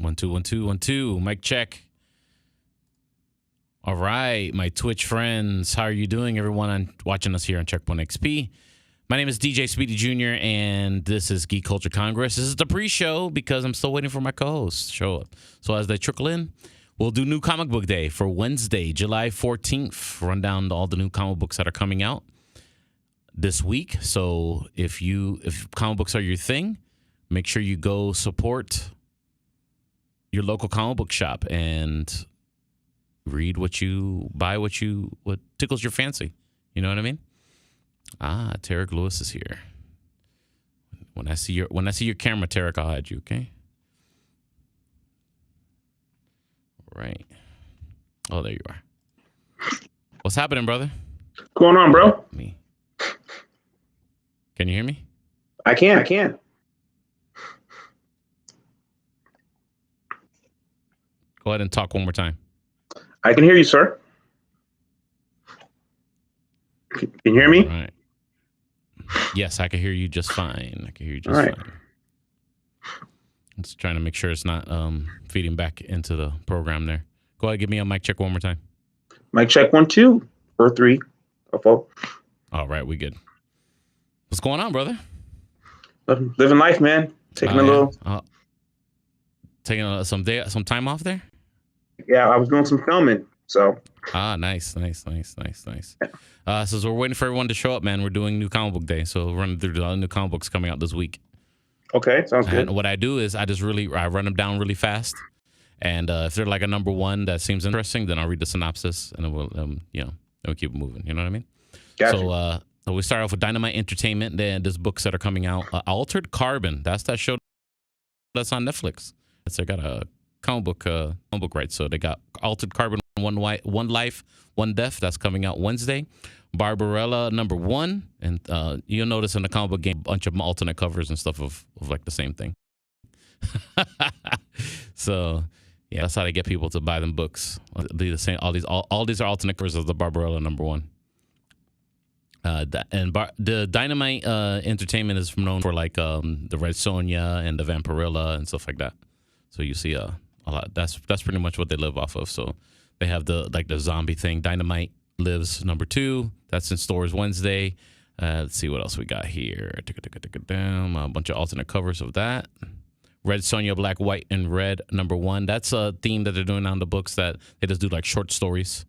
1 2 1 2 1 2. Mic check. All right, my Twitch friends, how are you doing? Everyone watching us here on Checkpoint XP. My name is DJ Speedy Jr. and this is Geek Culture Congress. This is the pre-show because I'm still waiting for my co-hosts to show up. So as they trickle in, we'll do New Comic Book Day for Wednesday, July 14th. Run down all the new comic books that are coming out this week. So if comic books are your thing, make sure you go support your local comic book shop and read what tickles your fancy. You know what I mean? Ah, Tarek Lewis is here. When I see your camera, Tarek, I'll hide you, okay? All right. Oh, there you are. What's happening, brother? What's going on, bro? Me. Can you hear me? I can. Go ahead and talk one more time. I can hear you, sir. Can you hear me? All right. Yes, I can hear you just fine. All right. I'm just trying to make sure it's not feeding back into the program there. Go ahead, give me a mic check one more time. Mic check 1 2 or 3 or 4. All right, we good. What's going on, brother? Living life, man. Taking a little. Taking some time off there. Yeah, I was doing some filming, so. Nice. So we're waiting for everyone to show up, man. We're doing New Comic Book Day, so we're running through the new comic books coming out this week. Okay, sounds good. And what I do is I run them down really fast, and if they're like a number one that seems interesting, then I'll read the synopsis, and then we'll keep it moving. You know what I mean? Gotcha. So we start off with Dynamite Entertainment. Then there's books that are coming out. Altered Carbon. That's that show that's on Netflix. They got a comic book rights. So they got Altered Carbon, One Life, One Death. That's coming out Wednesday. Barbarella #1, and you'll notice in the comic book game a bunch of alternate covers and stuff of like the same thing. So yeah, that's how they get people to buy them books. They're the same. All these are alternate covers of the Barbarella #1. The Dynamite Entertainment is known for like the Red Sonja and the Vampirella and stuff like that. So you see a lot. That's pretty much what they live off of. So they have the zombie thing. Dynamite Lives #2. That's in stores Wednesday. Let's see what else we got here. A bunch of alternate covers of that. Red Sonja, Black, White, and Red #1. That's a theme that they're doing on the books that they just do like short stories.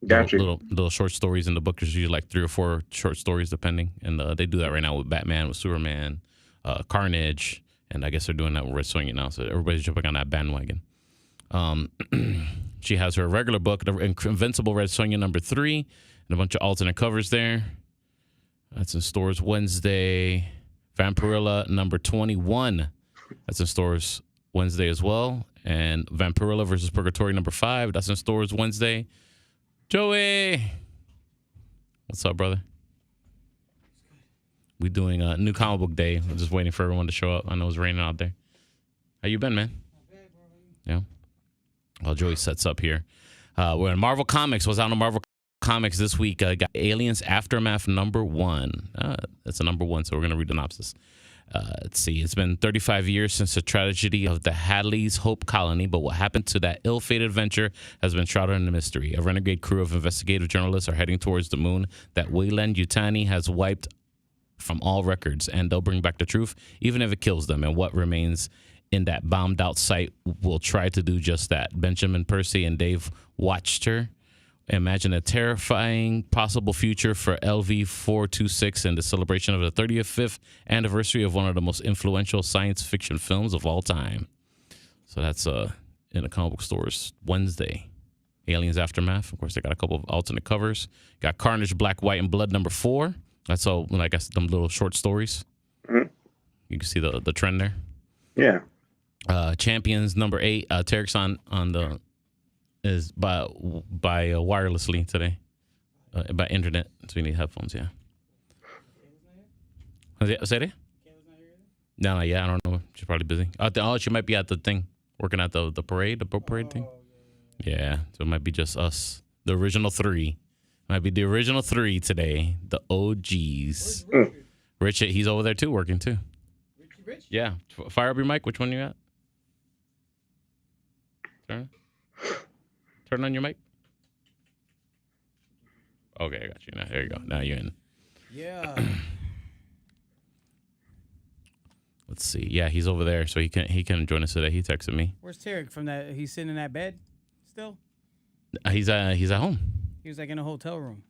Gotcha. Little short stories in the book. There's usually like 3 or 4 short stories depending. And they do that right now with Batman, with Superman, Carnage. And I guess they're doing that with Red Sonja now. So everybody's jumping on that bandwagon. She has her regular book, the Invincible Red Sonja #3, and a bunch of alternate covers there. That's in stores Wednesday. Vampirella #21. That's in stores Wednesday as well. And Vampirella versus Purgatory #5. That's in stores Wednesday. Joey, what's up, brother? We doing a New Comic Book Day. We're just waiting for everyone to show up. I know it's raining out there. How you been, man? Yeah. Well, Joey sets up here. We're in Marvel Comics. What's out in Marvel Comics this week? Got Aliens Aftermath #1. That's a #1, so we're going to read the synopsis. Let's see. It's been 35 years since the tragedy of the Hadley's Hope Colony, but what happened to that ill-fated venture has been shrouded in a mystery. A renegade crew of investigative journalists are heading towards the moon that Weyland Yutani has wiped from all records, and they'll bring back the truth, even if it kills them. And what remains in that bombed-out site will try to do just that. Benjamin Percy and Dave Watcher imagine a terrifying possible future for LV-426 and the celebration of the 35th anniversary of one of the most influential science fiction films of all time. So that's in the comic book stores Wednesday. Aliens Aftermath. Of course, they got a couple of alternate covers. Got Carnage, Black, White, and Blood #4. That's all, I guess, them little short stories. Mm-hmm. You can see the trend there. Yeah. Champions #8. Tarek's on the is by wirelessly today, by internet. So we need headphones. Yeah. Say that? No, yeah, I don't know. She's probably busy. She might be at the thing, working at the parade, the boat parade thing. Yeah, so it might be just us, the original 3. Might be the original 3 today, the OGs. Richard, he's over there too, working too. Rich? Yeah. Fire up your mic. Which one you got? Turn on your mic. Okay, I got you now. There you go. Now you're in. Yeah. Let's see. Yeah, he's over there, so he can join us today. He texted me. Where's Tarek from that? He's sitting in that bed still? He's at home. He was like in a hotel room.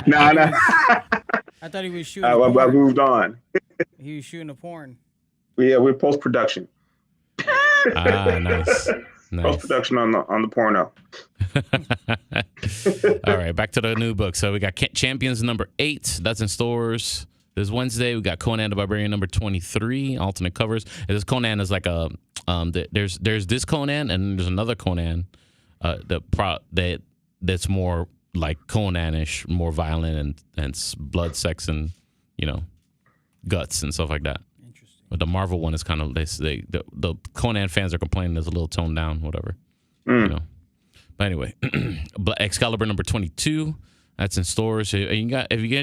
Nah. I thought he was shooting I porn. moved on. He was shooting a porn. Yeah, we're post production. Nice. Post production on the porno. All right, back to the new book. So we got Champions number 8. That's in stores this Wednesday. We got Conan the Barbarian number 23, alternate covers. And this Conan is like a there's this Conan and there's another Conan that's more like Conan-ish, more violent and blood, sex, and guts and stuff like that. Interesting. But the Marvel one is kind of the Conan fans are complaining it's a little toned down, whatever. Mm. But anyway, Excalibur number 22. That's in stores. Have you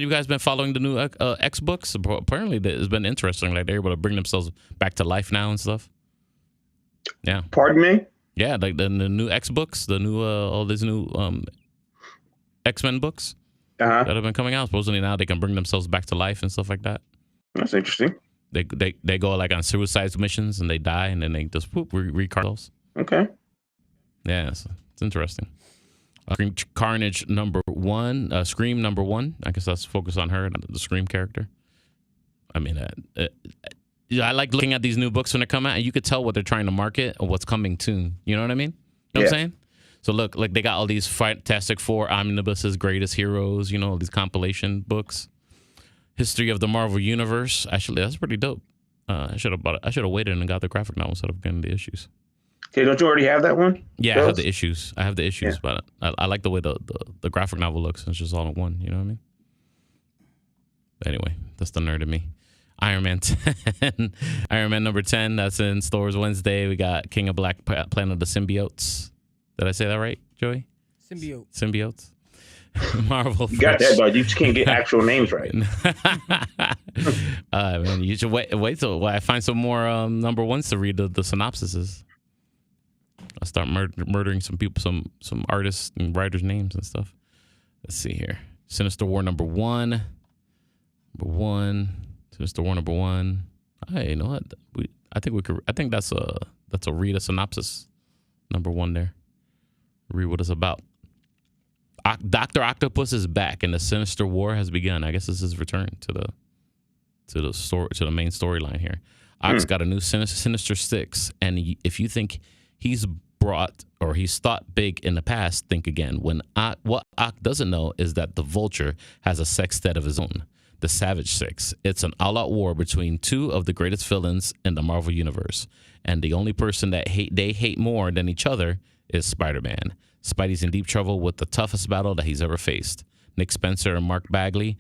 guys been following the new X books? Apparently, it's been interesting. Like they're able to bring themselves back to life now and stuff. Yeah. Pardon me? Yeah, like the new X books, the new all these new X-Men books that have been coming out. Supposedly now they can bring themselves back to life and stuff like that. That's interesting. They go like on suicide missions and they die and then they just reincarnate. Okay. Yeah, it's interesting. Carnage number 1, Scream number 1. I guess that's focused on her, the Scream character. I mean, I like looking at these new books when they come out, and you could tell what they're trying to market or what's coming to. You know what I mean? You know what I'm saying? So look, like they got all these Fantastic Four omnibuses, greatest heroes. These compilation books, history of the Marvel Universe. Actually, that's pretty dope. I should have waited and got the graphic novel instead of getting the issues. Okay, don't you already have that one? Yeah, I have the issues. But I like the way the graphic novel looks. It's just all in one. You know what I mean? But anyway, that's the nerd in me. Iron Man 10. Iron Man number 10. That's in stores Wednesday. We got King of Black, Planet of the Symbiotes. Did I say that right, Joey? Symbiotes. Marvel. You got that, dog. You just can't get actual names right. Man, you should wait till I find some more number ones to read the synopsises. I'll start murdering some people, some artists and writers' names and stuff. Let's see here. Sinister War number 1. Sinister War number 1. Hey, you know what? I think that's a read a synopsis. Number 1 there. Read what it's about. Dr. Octopus is back and the Sinister War has begun. I guess this is return to the main storyline here. Ock's got a new Sinister Six, and if you think he's thought big in the past, think again. What Ock doesn't know is that the Vulture has a sextet of his own, the Savage Six. It's an all-out war between 2 of the greatest villains in the Marvel Universe, and the only person that they hate more than each other is Spider-Man. Spidey's in deep trouble with the toughest battle that he's ever faced. Nick Spencer and Mark Bagley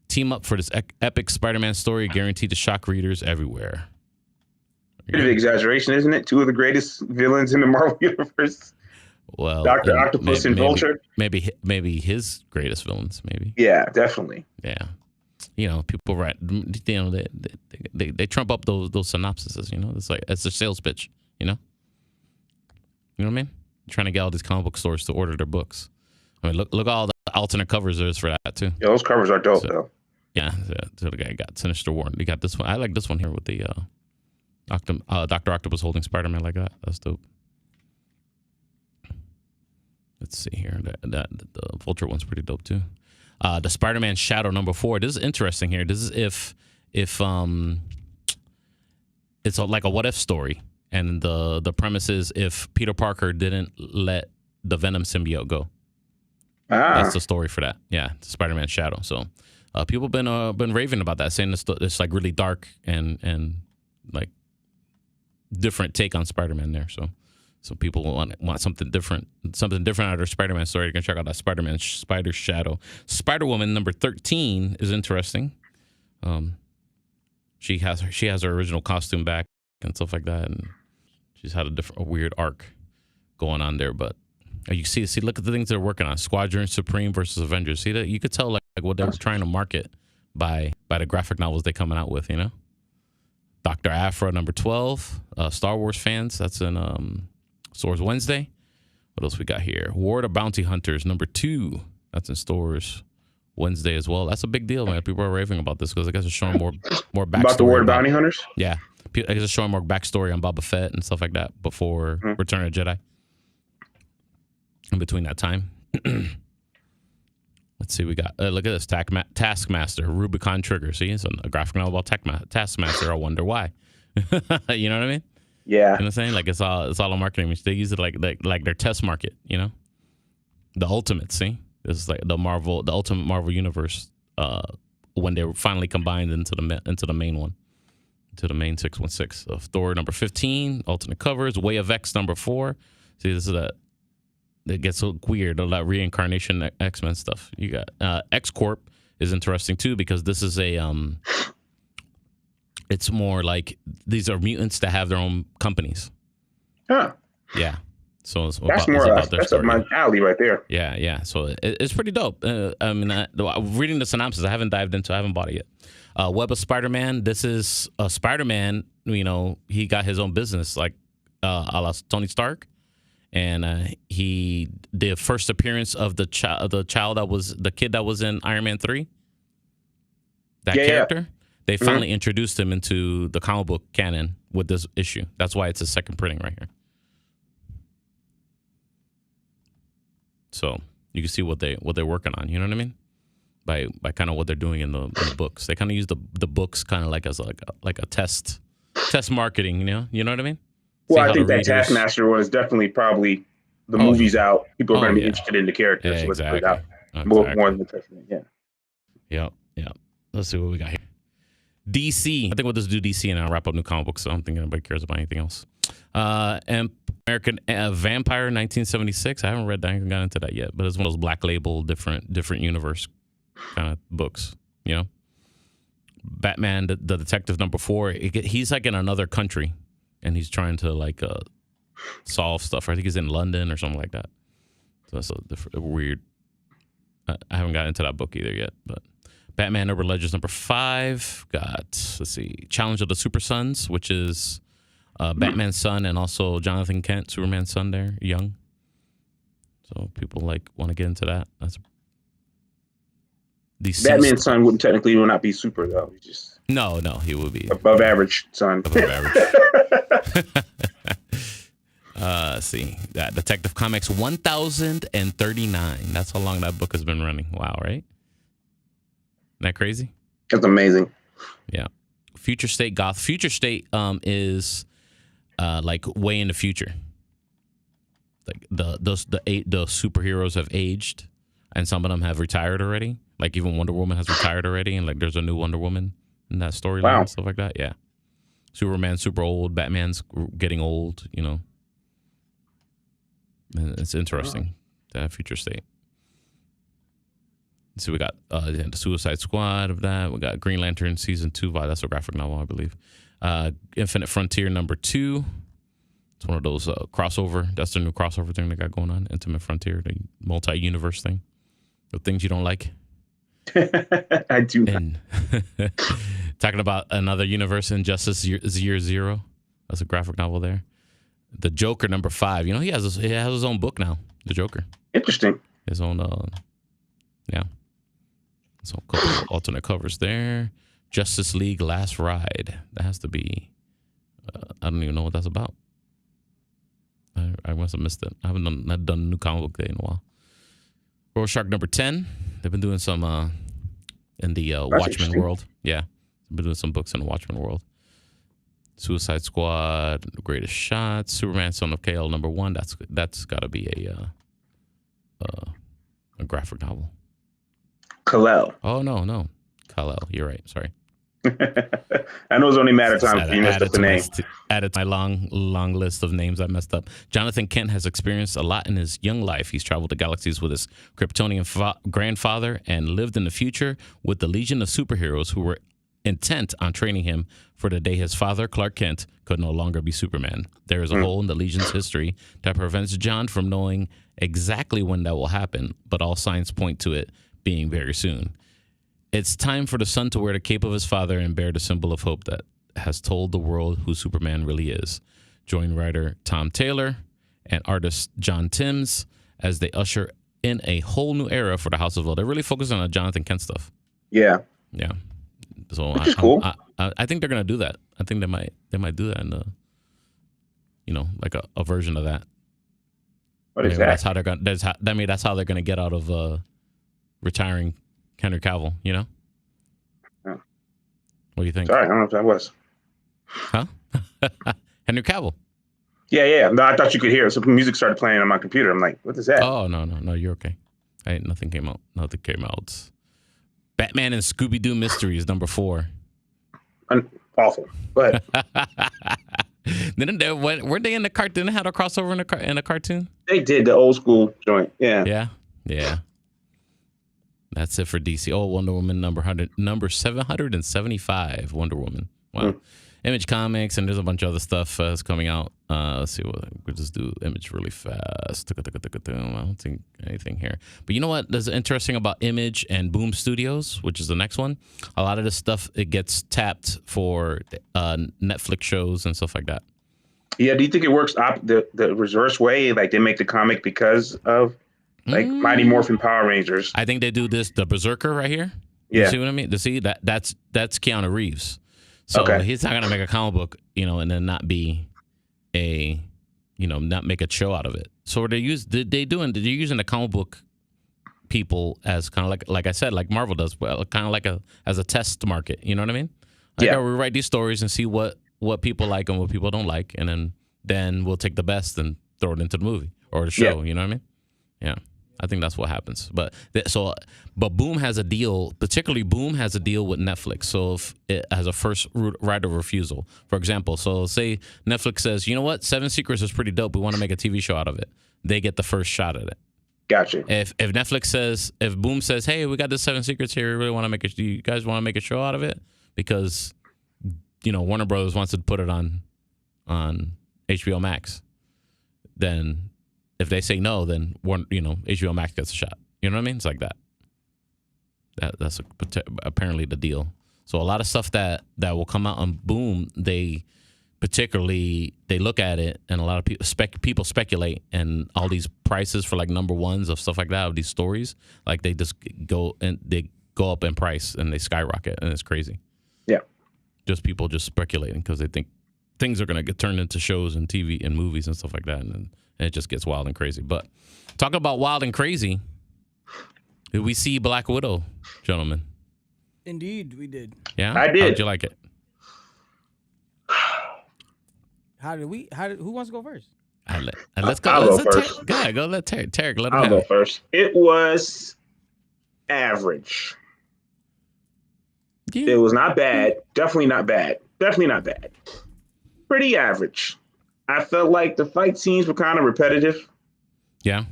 team up for this epic Spider-Man story guaranteed to shock readers everywhere. Bit of exaggeration, isn't it? 2 of the greatest villains in the Marvel Universe. Well, Dr. Octopus and Vulture. Maybe his greatest villains. Maybe. Yeah, definitely. Yeah. People write. They trump up those synopsises. It's a sales pitch. You know what I mean? Trying to get all these comic book stores to order their books. I mean, look all the alternate covers there is for that too. Yeah, those covers are dope though. Yeah, so the guy got Sinister War. You got this one. I like this one here with the Dr. Octopus holding Spider-Man like that. That's dope. Let's see here. The Vulture one's pretty dope too. The Spider-Man Shadow number 4. This is interesting here. This is if it's like a what if story. And the premise is if Peter Parker didn't let the Venom symbiote go. That's the story for that. Yeah, Spider-Man Shadow. So people been raving about that, saying it's like really dark and like different take on Spider-Man there. So people want something different out of their Spider-Man story. You can check out that Spider-Man Spider Shadow. Spider-Woman number 13 is interesting. She has her original costume back and stuff like that, and she's had a weird arc going on there. But you see, look at the things they're working on: Squadron Supreme versus Avengers. See that you could tell like what they're trying to market by the graphic novels they're coming out with. Dr. Aphra number 12. Star Wars fans, that's in Stores Wednesday. What else we got here? War of the Bounty Hunters #2. That's in stores Wednesday as well. That's a big deal, man. People are raving about this because I guess it's showing more backstory About the War of Bounty Hunters? Yeah, I guess it's showing more backstory on Boba Fett and stuff like that before Return of the Jedi. In between that time, let's see. We got look at this Taskmaster Rubicon Trigger. See, it's a graphic novel about Taskmaster. I wonder why. You know what I mean? Yeah. You know what I'm saying? Like it's all a marketing. They use it like their test market. You know, the ultimate. See, this is like the ultimate Marvel universe. When they were finally combined into the main one, to the main 616 of Thor #15, alternate covers. Way of X #4. See, this is that gets so weird. A lot reincarnation X-Men stuff. You got X Corp is interesting too because this is a it's more like these are mutants that have their own companies. Huh. Yeah. So it's That's about their that's story. up my alley right there. Yeah. So it's pretty dope. I mean, reading the synopsis, I haven't dived into. I haven't bought it yet. Web of Spider-Man. This is Spider-Man. You know, he got his own business, like a la Tony Stark, and he the first appearance of the child that was the kid that was in Iron Man 3. That character. They finally introduced him into the comic book canon with this issue. That's why it's a second printing right here. So you can see what they're working on. You know what I mean? By kind of what they're doing in the books. They kind of use the books kind of like as like a test marketing. You know what I mean? Well, I think that Taskmaster one is definitely probably the movie's out. People are going to be interested in the characters. Yeah, so let's put it exactly. out. More than the testament. Yeah. Yep. Let's see what we got here. DC. I think we'll just do DC and I'll wrap up new comic books. So I don't think anybody cares about anything else. And American Vampire 1976. I haven't read that. I haven't got into that yet. But it's one of those black label, different universe kind of books. You know, Batman, the detective #4. He's like in another country, and he's trying to like solve stuff. I think he's in London or something like that. So that's a weird. I haven't got into that book either yet, but. Batman Urban Legends #5. Got, let's see, Challenge of the Super Sons, which is Batman's son and also Jonathan Kent, Superman's son there, young. So people want to get into that. That's Batman's son would not be super though. He's just no, he would be above average son. Above average. Let's see, that Detective Comics 1039. That's how long that book has been running. Wow, right? Isn't that crazy? That's amazing. Yeah. Future State Goth. Future State is like way in the future. Like the superheroes have aged and some of them have retired already. Like even Wonder Woman has retired already, and like there's a new Wonder Woman in that storyline and stuff like that. Yeah. Superman's super old, Batman's getting old, you know. And it's interesting to have Future State. So we got the Suicide Squad of that. We got Green Lantern Season 2. That's a graphic novel, I believe. Infinite Frontier #2. It's one of those crossover. That's the new crossover thing they got going on. Infinite Frontier, the multi-universe thing. The things you don't like. I do. And talking about another universe, Injustice Year Zero. That's a graphic novel there. The Joker #5. You know, he has his own book now. The Joker. Interesting. His own. Yeah. So a couple of alternate covers there. Justice League Last Ride. That has to be. I don't even know what that's about. I must have missed it. I haven't done New Comic Book Day in a while. Rorschach #10. They've been doing some in the Watchmen world. Yeah, they've been doing some books in the Watchmen world. Suicide Squad, Greatest Shots, Superman Son of Kal #1. That's got to be a graphic novel. Kal-El. Oh no, Kal-El. You're right. Sorry. I know it's only a matter of time if you messed up the name. Added to my long list of names I messed up. Jonathan Kent has experienced a lot in his young life. He's traveled to galaxies with his Kryptonian grandfather and lived in the future with the Legion of Superheroes who were intent on training him for the day his father, Clark Kent, could no longer be Superman. There is a hole in the Legion's history that prevents John from knowing exactly when that will happen, but all signs point to it being very soon. It's time for the son to wear the cape of his father and bear the symbol of hope that has told the world who Superman really is. Join writer Tom Taylor and artist John Timms as they usher in a whole new era for the House of L. They're really focusing on Jonathan Kent stuff. Yeah. Yeah. So Which is cool. I think they're gonna do that. I think they might do that in the, like a version of that. What is Maybe that? That's how they're gonna. That's how they're gonna get out of retiring Henry Cavill. Oh. What do you think? Sorry, I don't know if that was. Huh? Henry Cavill. Yeah. No, I thought you could hear it. So music started playing on my computer. I'm like, what is that? Oh no, you're okay. Nothing came out. Nothing came out. It's Batman and Scooby Doo Mysteries #4. Awful, but weren't they in the cartoon? Didn't they have a crossover in a cartoon? they did the old school joint. Yeah. Yeah. That's it for DC. Oh, Wonder Woman number 775. Wonder Woman. Wow. Image Comics, and there's a bunch of other stuff that's coming out. Let's see. We'll just do Image really fast. I don't think anything here. But you know what? There's interesting about Image and Boom Studios, which is the next one. A lot of this stuff, it gets tapped for Netflix shows and stuff like that. Yeah. Do you think it works the reverse way? Like they make the comic because of Mighty Morphin Power Rangers? I think they do this. The Berserker right here. Yeah. You see what I mean? That's Keanu Reeves. So he's not gonna make a comic book, and then not be not make a show out of it. So they're using the comic book people as kind of like I said, like Marvel does, well, kind of like as a test market. You know what I mean? Like, we write these stories and see what people like and what people don't like, and then we'll take the best and throw it into the movie or the show. Yeah. You know what I mean? Yeah. I think that's what happens. But Boom has a deal, particularly Boom has a deal with Netflix. So if it has a first right of refusal, for example, so say Netflix says, you know what, Seven Secrets is pretty dope. We want to make a TV show out of it. They get the first shot at it. Gotcha. If Boom says, hey, we got this Seven Secrets here, we really want to do you guys want to make a show out of it? Because, Warner Brothers wants to put it on HBO Max, then if they say no, then HBO Max gets a shot. You know what I mean? It's like that. That's apparently the deal. So a lot of stuff that will come out on Boom, they look at it, and a lot of people speculate, and all these prices for like number ones of stuff like that, of these stories, like they just go up in price and they skyrocket, and it's crazy. Yeah. Just people just speculating because they think things are going to get turned into shows and TV and movies and stuff like that, and it just gets wild and crazy. But talking about wild and crazy, did we see Black Widow, gentlemen? Indeed, we did. Yeah, I did. How'd you like it? Who wants to go first? Let's go. I'll go first. Go ahead, go. Let Tarek. Let him I'll have go it. first. It was average. Yeah. It was not bad. Definitely not bad. Pretty average. I felt like the fight scenes were kind of repetitive. Yeah.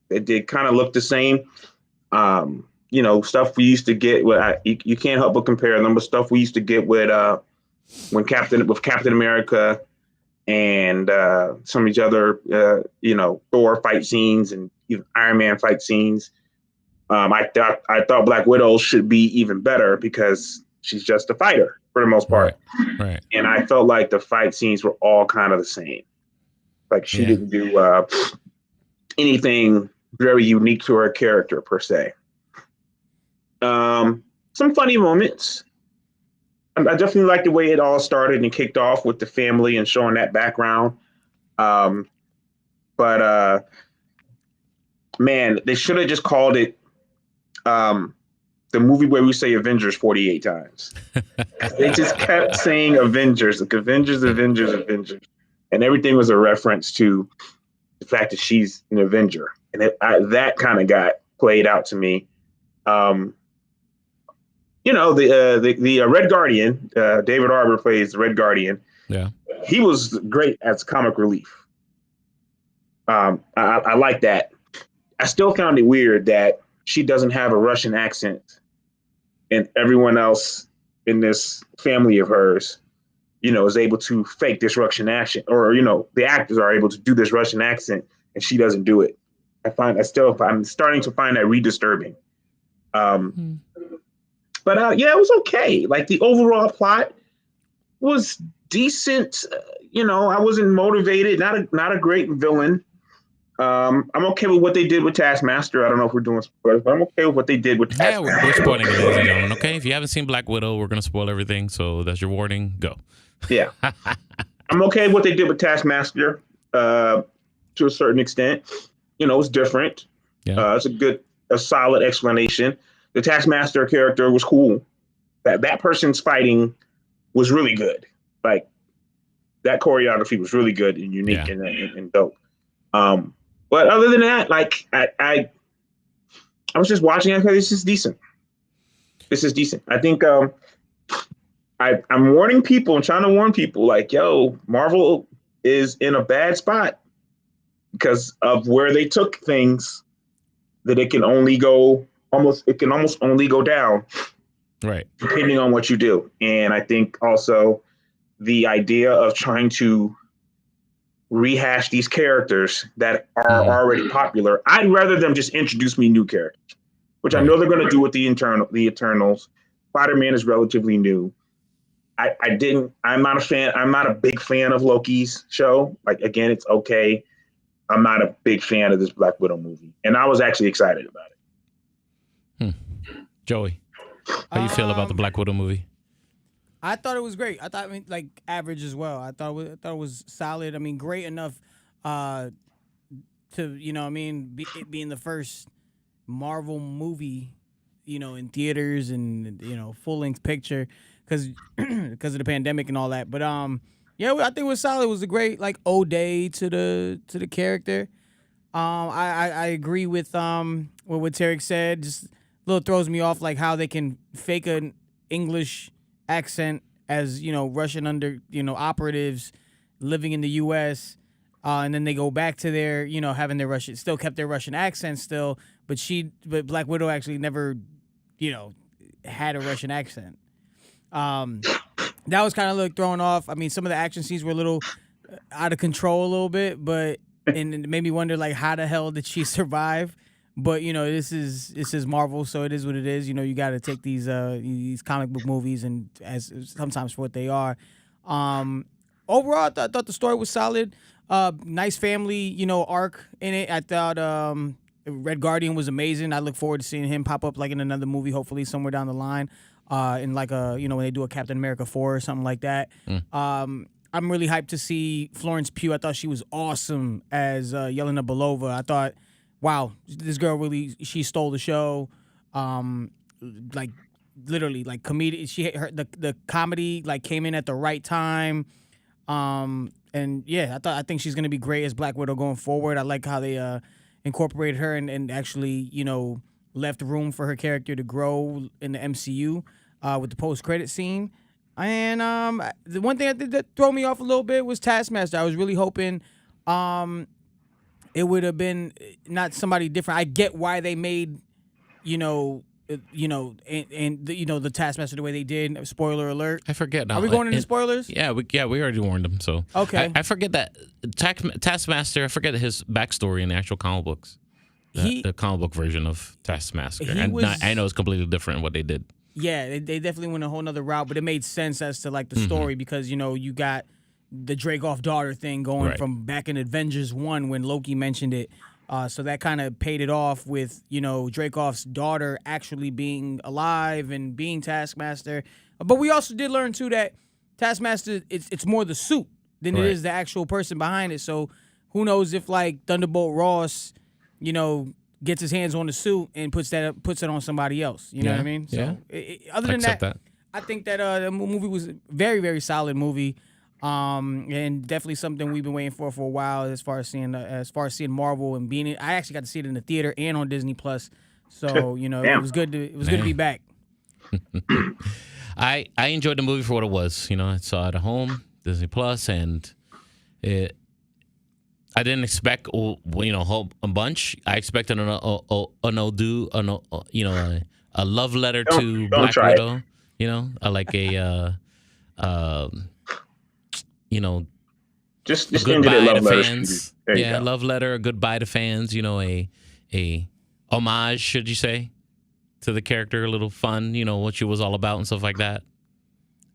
It did kind of look the same. Stuff we used to get. You can't help but compare them with stuff we used to get with Captain America and some of these other Thor fight scenes and even Iron Man fight scenes. I thought Black Widow should be even better because she's just a fighter for the most part. Right. And I felt like the fight scenes were all kind of the same. Like she didn't do anything very unique to her character per se. Some funny moments. I definitely like the way it all started and kicked off with the family and showing that background. But man, they should have just called it the movie where we say Avengers 48 times. They just kept saying Avengers, like Avengers. And everything was a reference to the fact that she's an Avenger. And that kind of got played out to me. The Red Guardian, David Harbour plays the Red Guardian. Yeah. He was great as comic relief. I like that. I still found it weird that she doesn't have a Russian accent and everyone else in this family of hers, is able to fake this Russian accent, or, the actors are able to do this Russian accent and she doesn't do it. I'm starting to find that re-disturbing. But it was okay. Like the overall plot was decent. I wasn't motivated. Not a great villain. I'm okay with what they did with Taskmaster. I don't know if we're doing spoilers, but I'm okay with what they did with Yeah, Taskmaster. we're spoiling it, ladies and gentlemen. Okay, if you haven't seen Black Widow, we're gonna spoil everything. So that's your warning. Go. Yeah, I'm okay with what they did with Taskmaster to a certain extent. It's different. Yeah. It's a solid explanation. The Taskmaster character was cool. That person's fighting was really good. Like that choreography was really good and unique and dope. But other than that, like I was just watching it. This is decent. I think I'm warning people. I'm trying to warn people. Like, yo, Marvel is in a bad spot because of where they took things. That it can almost only go down, right? Depending on what you do. And I think also the idea of trying to rehash these characters that are already popular. I'd rather them just introduce me new characters, which I know they're going to do with the Eternals. Spider-Man is relatively new. I'm not a fan. I'm not a big fan of Loki's show. Like, again, it's okay. I'm not a big fan of this Black Widow movie, and I was actually excited about it. Joey, how you feel about the Black Widow movie? I thought it was great. Like average as well. I thought it was solid. I mean, great enough to it being the first Marvel movie, in theaters and full length picture because of the pandemic and all that. But yeah, I think it was solid. It was a great like ode to the character. I agree with what Tarek said. Just a little throws me off like how they can fake an English accent as Russian operatives living in the U.S. And then they go back to their having their Russian, still kept their Russian accent still, but Black Widow actually never had a Russian accent. That was kind of like thrown off. I mean, some of the action scenes were a little out of control a little bit, and it made me wonder like how the hell did she survive? But this is Marvel, so it is what it is. You got to take these comic book movies and as sometimes for what they are. Overall, I thought the story was solid. Nice family, arc in it. I thought Red Guardian was amazing. I look forward to seeing him pop up like in another movie, hopefully somewhere down the line. In like when they do a Captain America 4 or something like that. I'm really hyped to see Florence Pugh. I thought she was awesome as Yelena Belova. I thought, wow, this girl really, she stole the show. Like literally, like comedic. The comedy like came in at the right time. And yeah, I think she's gonna be great as Black Widow going forward. I like how they incorporated her and actually left room for her character to grow in the MCU with the post-credit scene. And the one thing that threw me off a little bit was Taskmaster. I was really hoping it would have been not somebody different. I get why they made, the Taskmaster the way they did. Spoiler alert. I forget now. Are we going into spoilers? Yeah, we already warned them. So okay. I forget that Taskmaster. I forget his backstory in the actual comic books. The comic book version of Taskmaster. I know it's completely different what they did. Yeah, they definitely went a whole nother route, but it made sense as to like the story because you got the Dracoff daughter thing going from back in Avengers 1 when Loki mentioned it. So that kind of paid it off with Dracoff's daughter actually being alive and being Taskmaster. But we also did learn too that Taskmaster it's more the suit than it is the actual person behind it. So who knows if like Thunderbolt Ross gets his hands on the suit and puts it on somebody else. You know what I mean? So other than that, I think that the movie was a very, very solid movie. And definitely something we've been waiting for a while as far as seeing Marvel and being I actually got to see it in the theater and on Disney Plus. So, it was good to be back. I enjoyed the movie for what it was. I saw it at home, Disney Plus, and I didn't expect a bunch. I expected a love letter to Black Widow. Like a just a goodbye to fans. Yeah, love letter, a goodbye to fans. A homage, should you say, to the character, a little fun. What she was all about and stuff like that.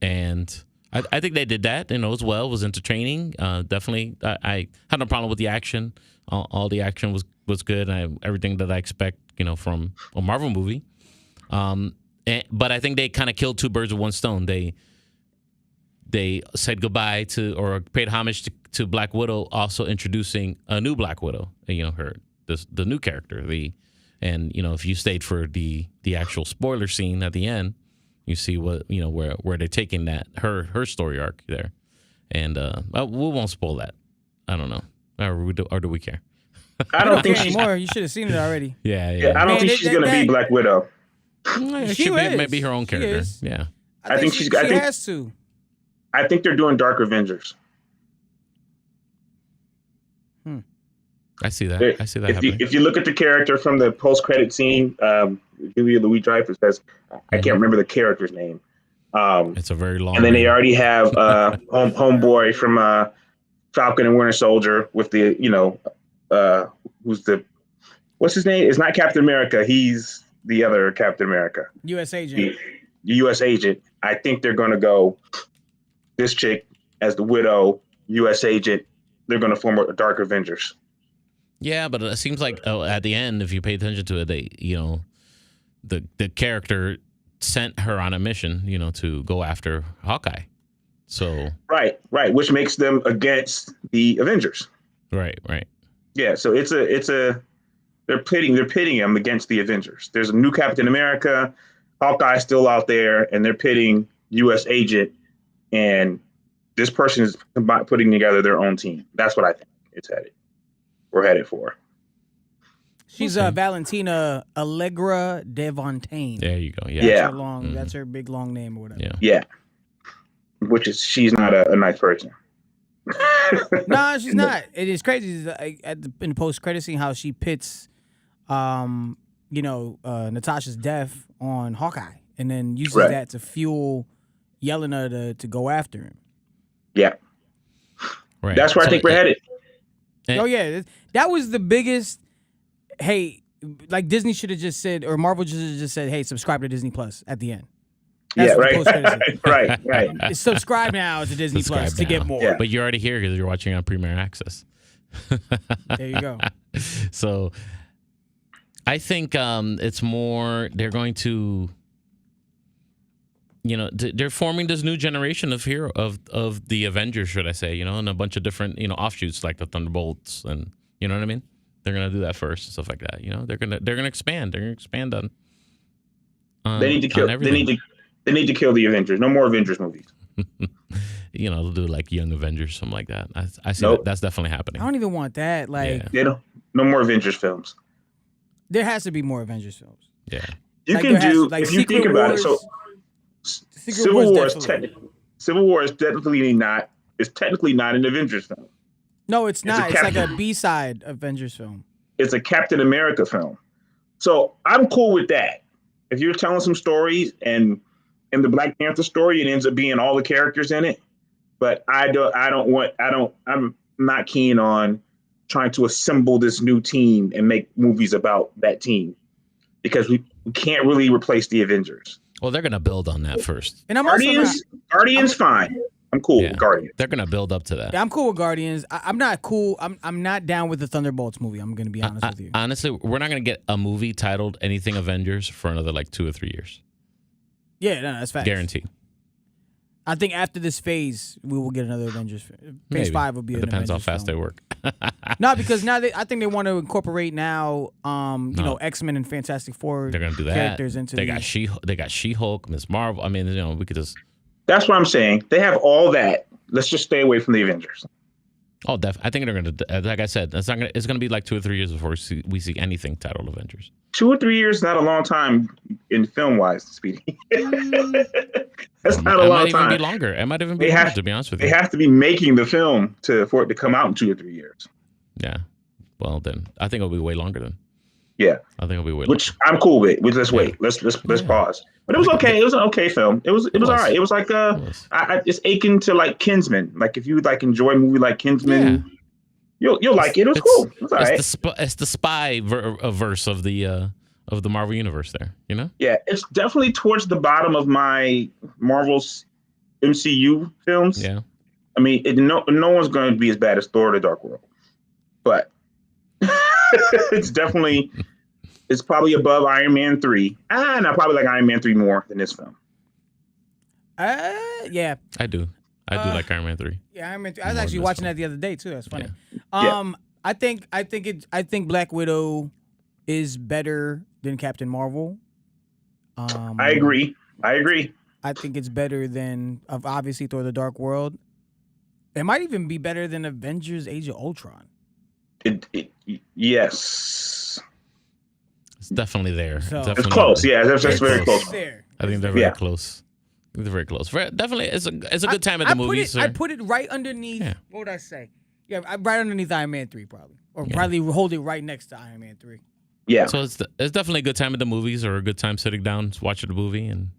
And I think they did that, as well. It was entertaining. Definitely, I had no problem with the action. All the action was good. Everything that I expect, from a Marvel movie. But I think they kind of killed two birds with one stone. They said goodbye to, or paid homage to Black Widow, also introducing a new Black Widow. The new character. If you stayed for the actual spoiler scene at the end, you see what where they're taking that her story arc there, and we won't spoil that. I don't know, or do we care? I don't think she's anymore. You should have seen it already. Yeah. I don't think she's gonna be Black Widow. She might be her own character. Yeah, I think she has to. I think they're doing Dark Avengers. I see that. I see that happening. If you look at the character from the post-credit scene, Julia Louis-Dreyfus says, I can't remember the character's name. It's a very long. And then they already have homeboy from Falcon and Winter Soldier with the what's his name? It's not Captain America. He's the other Captain America. U.S. agent. The U.S. agent. I think they're going to go this chick as the Widow, U.S. agent. They're going to form a Dark Avengers. Yeah, but it seems like at the end, if you pay attention to it, the character sent her on a mission, to go after Hawkeye. So right, which makes them against the Avengers. Right. Yeah, so they're pitting them against the Avengers. There's a new Captain America, Hawkeye's still out there, and they're pitting U.S. agent, and this person is putting together their own team. That's what I think we're headed for. She's Valentina Allegra Defontaine. There you go. Yeah. That's her big long name or whatever. Yeah. She's not a nice person. No, she's not. It is crazy in the post-credit scene how she pits, Natasha's death on Hawkeye, and then uses that to fuel Yelena to go after him. Yeah. Right. That's where I think we're headed. Oh yeah, that was the biggest. Hey, like Disney should have just said, or Marvel should have just said, "Hey, subscribe to Disney Plus" at the end. That's right. Subscribe now to Disney Plus to get more. Yeah. But you're already here because you're watching on Premier Access. There you go. So, I think it's more. They're going to. They're forming this new generation of of the Avengers, should I say? And a bunch of different offshoots like the Thunderbolts, and you know what I mean. They're gonna do that first and stuff like that. They're gonna expand. They're gonna expand on. They need to kill. They need to kill the Avengers. No more Avengers movies. They'll do like Young Avengers, something like that. I see that's definitely happening. I don't even want that. No more Avengers films. There has to be more Avengers films. Yeah, you can do if you think about it. So. Civil War is technically not an Avengers film. No, it's not. It's like a B-side Avengers film. It's a Captain America film. So I'm cool with that. If you're telling some stories and in the Black Panther story, it ends up being all the characters in it. But I'm not keen on trying to assemble this new team and make movies about that team because we can't really replace the Avengers. Well, they're going to build on that first. And Guardians, fine. I'm cool with Guardians. They're going to build up to that. Yeah, I'm cool with Guardians. I'm not cool. I'm not down with the Thunderbolts movie. I'm going to be honest with you. Honestly, we're not going to get a movie titled anything Avengers for another 2 or 3 years. Yeah, no, that's fact. Guaranteed. I think after this phase, we will get another Avengers film. Phase 5 will be an Depends Avengers how fast film. they work. No, because now I think they want to incorporate X-Men and Fantastic Four. They're going to do that. Characters into they got She-Hulk, Ms. Marvel. I mean, we could just. That's what I'm saying. They have all that. Let's just stay away from the Avengers. Oh, I think they're going to. Like I said, it's going to be 2 or 3 years before we see anything titled Avengers. 2 or 3 years is not a long time in film-wise, Speedy. That's not a long time. It might even be longer. It might even be longer, to be honest with you. They have to be making the film for it to come out in 2 or 3 years. Yeah. Well, then I think it'll be way longer then. Yeah. I think it'll be way longer. Which I'm cool with. Let's wait. Let's pause. But it was okay. It was an okay film. It was all right. It was like I just aching to Kingsman. If you enjoy a movie like Kingsman, you'll like it. It was cool. It was all right. It's the spy verse of the Marvel universe there, Yeah, it's definitely towards the bottom of my Marvel's MCU films. Yeah. I mean, no one's going to be as bad as Thor: The Dark World, but it's probably above Iron Man 3. And I probably like Iron Man 3 more than this film. Yeah. I do like Iron Man 3. Yeah, Iron Man 3. I was More actually than this watching one. that the other day too. That's funny. Yeah. I think Black Widow is better than Captain Marvel. I agree. I think it's better than obviously Thor: The Dark World. It might even be better than Avengers: Age of Ultron. Yes. It's definitely there. So- It's close. Yeah, that's very close. close. There. I think they're very Yeah. close. I think they're very close. Definitely, it's a good time at the movies. I put it right underneath. Yeah. What would I say? Yeah, right underneath Iron Man 3 probably, or probably hold it right next to Iron Man 3. Yeah. So it's definitely a good time at the movies, or a good time sitting down, watching the movie, and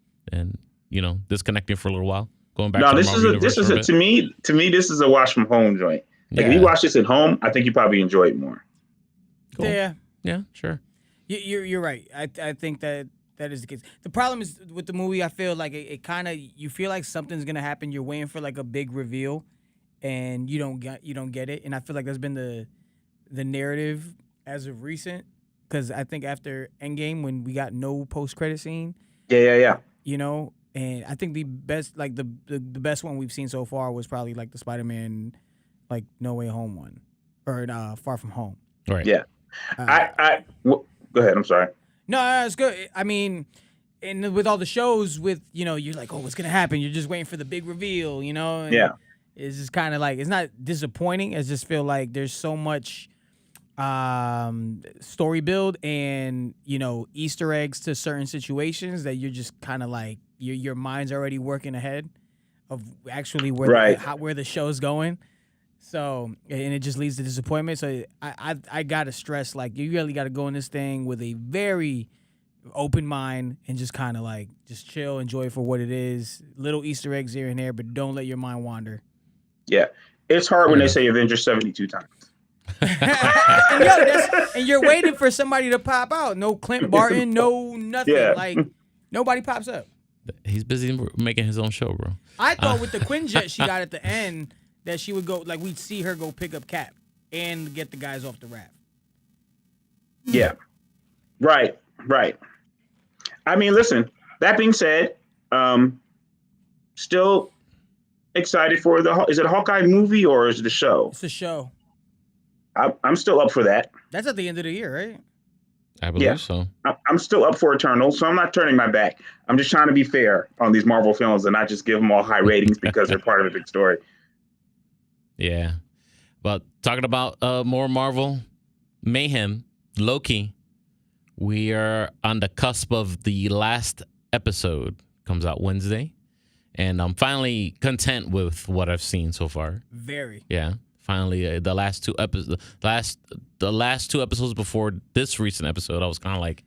disconnecting for a little while, going back. No, to the this Marvel is universe for a bit. to me this is a watch from home joint. Like if Yeah. you watch this at home, I think you probably enjoy it more. Cool. Yeah, Yeah, sure. you're right. I think that is the case. The problem is with the movie. I feel like it kind of you feel like something's gonna happen. You're waiting for like a big reveal, and you don't get it. And I feel like that's been the narrative as of recent. Because I think after Endgame, when we got no post credit scene, Yeah. and I think the best like the best one we've seen so far was probably like the Spider-Man, like No Way Home one, or Far From Home. Right. Yeah. Go ahead. I'm sorry. No, it's good. I mean, and with all the shows, with you're like, oh, what's gonna happen? You're just waiting for the big reveal, And Yeah. It's just kind of like it's not disappointing. I just feel like there's so much story build and Easter eggs to certain situations that you're just kind of like your mind's already working ahead of actually where the show's going. So and it just leads to disappointment. So I gotta stress, like, you really gotta go in this thing with a very open mind and just kind of like just chill, enjoy it for what it is. Little Easter eggs here and there, but don't let your mind wander. Yeah. It's hard when they say Avengers 72 times. and you're waiting for somebody to pop out. No Clint Barton, no nothing. Yeah. Like nobody pops up. He's busy making his own show, bro. I thought with the Quinjet she got at the end that she would go, like, we'd see her go pick up Cap and get the guys off the raft. Yeah. Right. I mean, listen, that being said, still excited for is it a Hawkeye movie or is it a show? It's a show. I'm still up for that. That's at the end of the year, right? I believe so. I'm still up for Eternal, so I'm not turning my back. I'm just trying to be fair on these Marvel films and not just give them all high ratings because they're part of a big story. Yeah. But talking about more Marvel mayhem, Loki, we are on the cusp of the last episode. Comes out Wednesday. And I'm finally content with what I've seen so far. Very. Yeah. Finally, the last two episodes before this recent episode, I was kind of like,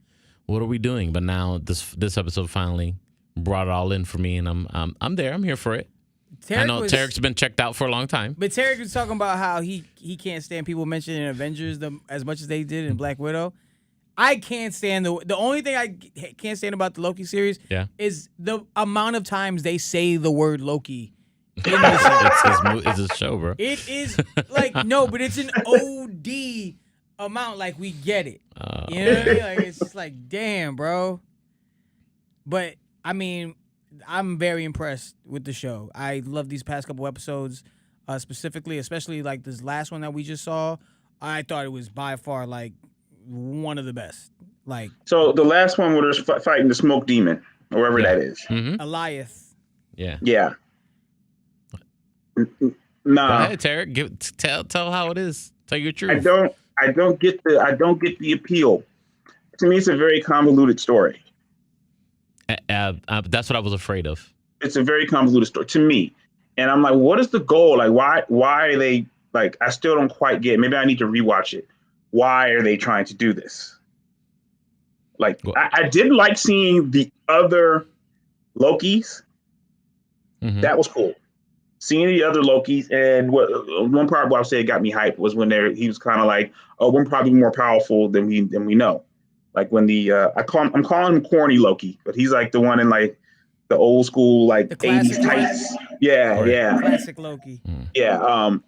"What are we doing?" But now this episode finally brought it all in for me, and I'm there. I'm here for it. I know Tarek's been checked out for a long time. But Tarek was talking about how he can't stand people mentioning Avengers as much as they did in Black Widow. I can't stand the only thing I can't stand about the Loki series is the amount of times they say the word Loki. It's his show, bro. It is like, no, but it's an OD amount. Like, we get it. You know what I mean? Like, it's just like, damn, bro. But I mean, I'm very impressed with the show. I love these past couple episodes, specifically, especially like this last one that we just saw. I thought it was by far like one of the best. Like, so the last one where they're fighting the smoke demon, or wherever that is. Mm-hmm. Elias. Yeah. Nah. Go ahead, Tarek. Tell how it is. Tell your truth. I don't get the appeal. To me, it's a very convoluted story. That's what I was afraid of. It's a very convoluted story to me, and I'm like, what is the goal? Like, why are they like? I still don't quite get it. Maybe I need to rewatch it. Why are they trying to do this? Like, I did like seeing the other Lokis. Mm-hmm. That was cool. Seeing the other Lokis, and one part where I say it got me hyped was when he was kind of like, "Oh, we're probably more powerful than we know." Like when I'm calling him corny Loki, but he's like the one in like the old school like The 80s classic tights. Yeah, Right. yeah. Classic Loki. Yeah.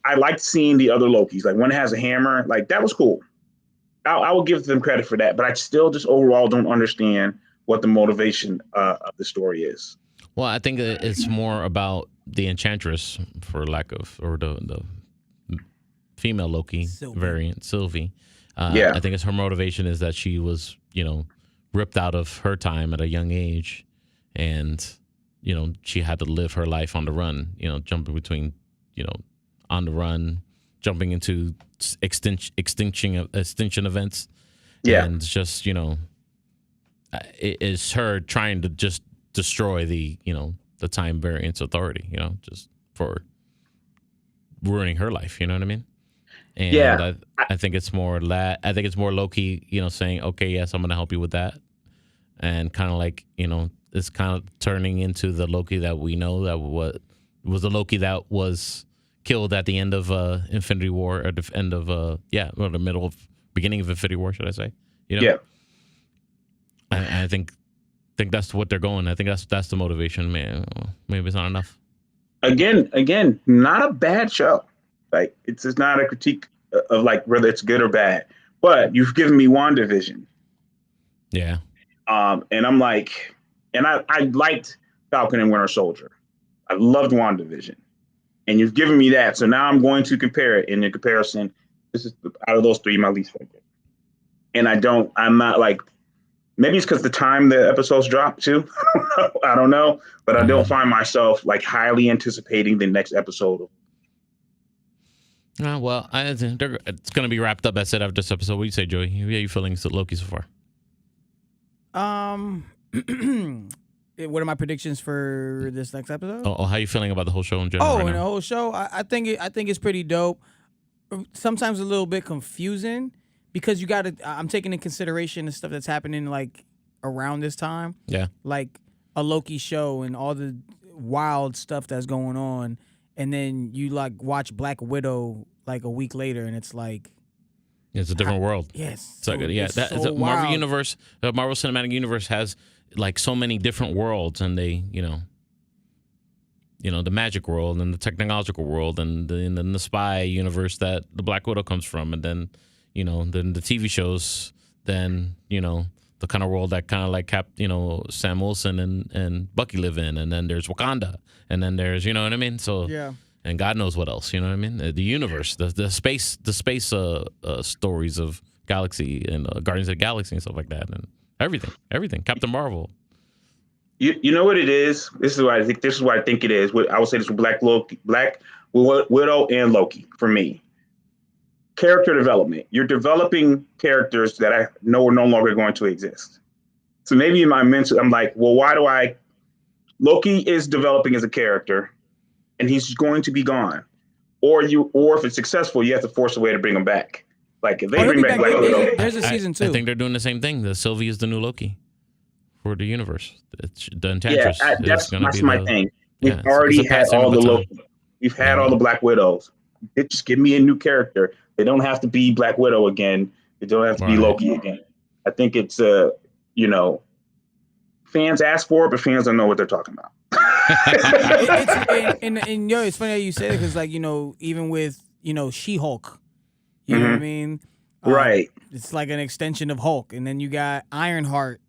I liked seeing the other Lokis. Like one that has a hammer, like that was cool. I will give them credit for that, but I still just overall don't understand what the motivation of the story is. Well, I think it's more about the Enchantress, for lack of, or the female Loki Sylvie. variant, Sylvie. Yeah. I think it's her motivation is that she was, ripped out of her time at a young age, and she had to live her life on the run. Jumping between, on the run, jumping into extinction events. Yeah. And just it is her trying to just destroy the the time variance authority, just for ruining her life. You know what I mean? And Yeah. I think it's more I think it's more Loki, saying, okay, yes, I'm gonna help you with that, and kind of like it's kind of turning into the Loki that we know, that what was the Loki that was killed at the end of Infinity War, or the end of or the beginning of Infinity War, should I say? Yeah. I think that's what they're going. I think that's the motivation. Man, maybe it's not enough. Again, not a bad show. Like it's just not a critique of like whether it's good or bad. But you've given me WandaVision. Yeah. And I'm like, and I liked Falcon and Winter Soldier. I loved WandaVision. And you've given me that. So now I'm going to compare it. In the comparison, this is out of those three, my least favorite. And I'm not like, maybe it's because the time the episodes drop too. I don't know. But I don't find myself like highly anticipating the next episode. Well, it's going to be wrapped up. I said after this episode. What do you say, Joey? How are you feeling Loki so far? What are my predictions for this next episode? Oh, how are you feeling about the whole show in general? Oh, right and the now? whole show, I think it's pretty dope. Sometimes a little bit confusing because you got to. I'm taking in consideration the stuff that's happening like around this time. Yeah. Like a Loki show and all the wild stuff that's going on, and then you like watch Black Widow like a week later, and it's like. It's a different world. Yes. So good. Yeah. It's so The Marvel wild. Universe, the Marvel Cinematic Universe has like so many different worlds, and they, the magic world and the technological world, and then the spy universe that the Black Widow comes from, and then, then the TV shows, then, the kind of world that kind of like Sam Wilson and Bucky live in, and then there's Wakanda, and then there's, you know what I mean? So Yeah. and God knows what else, you know what I mean? The universe, the space stories of Galaxy and Guardians of the Galaxy and stuff like that, and everything. Captain Marvel. You know what it is? This is what I think. This is what I think it is. I would say this with Black Widow and Loki for me. Character development. You're developing characters that I know are no longer going to exist. So maybe in my mental, I'm like, well, why do I? Loki is developing as a character, and he's going to be gone. Or if it's successful, you have to force a way to bring him back. Like if they bring back Black Widow, there's a season 2. I think they're doing the same thing. The Sylvie is the new Loki for the universe. It's the Enchantress. That's my thing. We've it's already a had passing all of the baton. Loki. We've had all the Black Widows. Just give me a new character. They don't have to be Black Widow again. They don't have to be Loki again. I think it's fans ask for it, but fans don't know what they're talking about. It's funny how you say it because, like, even with She-Hulk, you know what I mean? Right. It's like an extension of Hulk, and then you got Ironheart,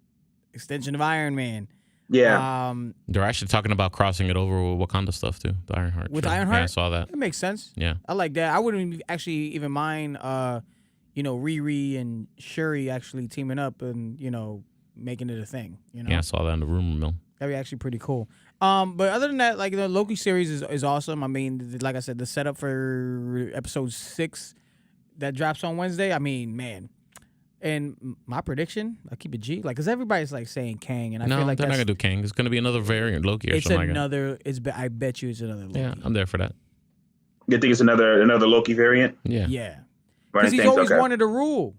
extension of Iron Man. Yeah. They're actually talking about crossing it over with Wakanda stuff too. The Ironheart. With show. Ironheart? Yeah, I saw that. It makes sense. Yeah. I like that. I wouldn't actually even mind, Riri and Shuri actually teaming up and making it a thing. Yeah, I saw that in the rumor mill. That'd be actually pretty cool. But other than that, like the Loki series is awesome. I mean, like I said, the setup for episode 6 that drops on Wednesday. I mean, man. And my prediction, I keep it G, like, because everybody's like saying Kang, and I feel like they're not gonna do Kang. It's gonna be another variant Loki or it's something another. like that. I bet you it's another Loki. Yeah, I'm there for that. You think it's another Loki variant? Yeah. Yeah. Right, Because he's always wanted to rule.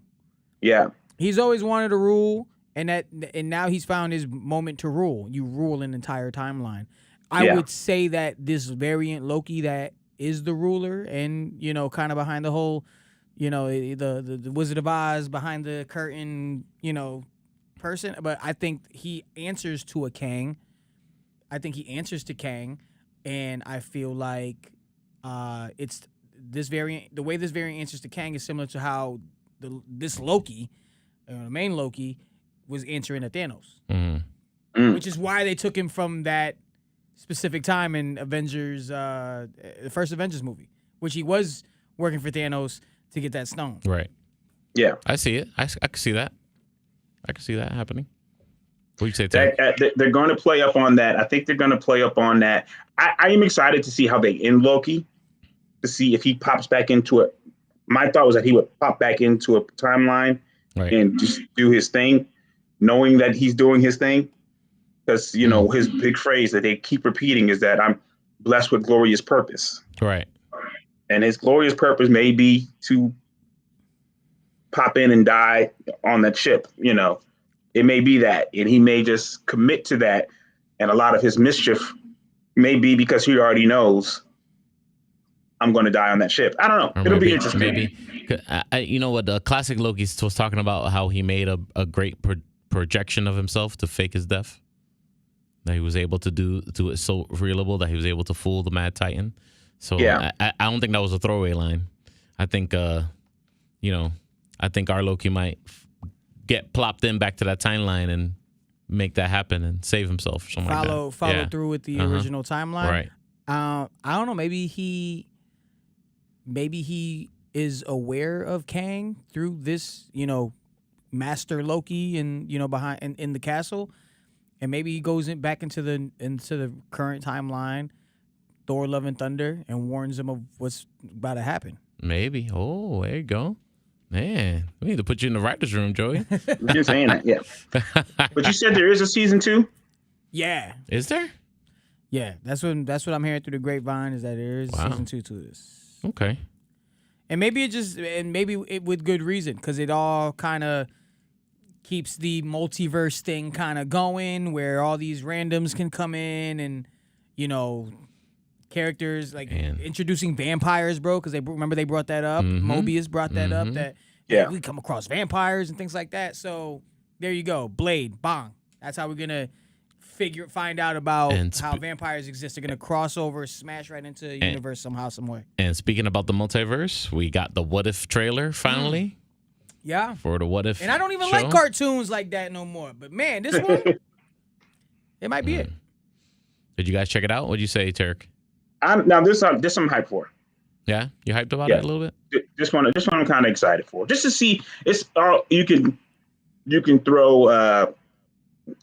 Yeah. He's always wanted to rule, and now he's found his moment to rule. You rule an entire timeline. I would say that this variant Loki that is the ruler, and kind of behind the whole, the Wizard of Oz behind the curtain, person. But I think he answers to a Kang. I think he answers to Kang, and I feel like it's this variant. The way this variant answers to Kang is similar to how this Loki, the main Loki, was answering to Thanos, which is why they took him from that specific time in Avengers, the first Avengers movie, which he was working for Thanos to get that stone. Right. Yeah. I see it. I can see that. I can see that happening. What do you say, Terry? They're going to play up on that. I think they're going to play up on that. I am excited to see how they end Loki, to see if he pops back into it. My thought was that he would pop back into a timeline and just do his thing, knowing that he's doing his thing. Because, his big phrase that they keep repeating is that I'm blessed with glorious purpose. Right. And his glorious purpose may be to pop in and die on that ship. It may be that. And he may just commit to that. And a lot of his mischief may be because he already knows I'm going to die on that ship. I don't know. It'll be interesting. Maybe. You know what? The classic Loki was talking about how he made a great projection of himself to fake his death. That he was able to do it so relatable that he was able to fool the Mad Titan. So yeah. I don't think that was a throwaway line. I think, I think our Loki might get plopped in back to that timeline and make that happen and save himself or something like that. Follow through with the original timeline. Right. I don't know. Maybe he is aware of Kang through this, Master Loki and behind in the castle. And maybe he goes back into the current timeline, Thor: Love and Thunder, and warns him of what's about to happen. Maybe. Oh, there you go. Man, we need to put you in the writer's room, Joey. I'm just saying that, yeah. But you said there is a season 2? Yeah. Is there? Yeah, that's what I'm hearing through the grapevine is that there is season 2 to this. Okay. And maybe it with good reason, because it all kind of keeps the multiverse thing kind of going, where all these randoms can come in and, characters like introducing vampires, bro, because they brought that up. Mobius brought that up, that we come across vampires and things like that. So there you go. Blade, bang. That's how we're going to find out about how vampires exist. They're going to cross over, smash right into the universe somehow, some way. And speaking about the multiverse, we got the What If trailer finally. Yeah. For the What If And I don't even show. like cartoons like that no more. But, man, this one, it might be it. Did you guys check it out? What'd you say, Turk? Now this I'm hyped for. Yeah? You hyped about it a little bit? This one I'm kind of excited for. Just to see, it's all you can throw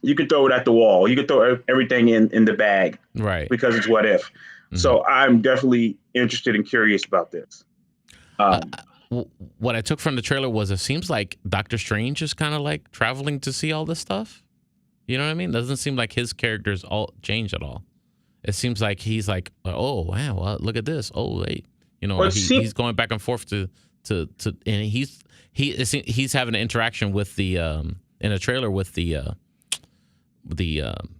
you can throw it at the wall. You can throw everything in the bag. Right. Because it's What If. Mm-hmm. So I'm definitely interested and curious about this. What I took from the trailer was it seems like Doctor Strange is kind of like traveling to see all this stuff. You know what I mean? Doesn't seem like his characters all change at all. It seems like he's like, oh wow, well, look at this. Oh wait, he's going back and forth to and he's having an interaction with the in a trailer with the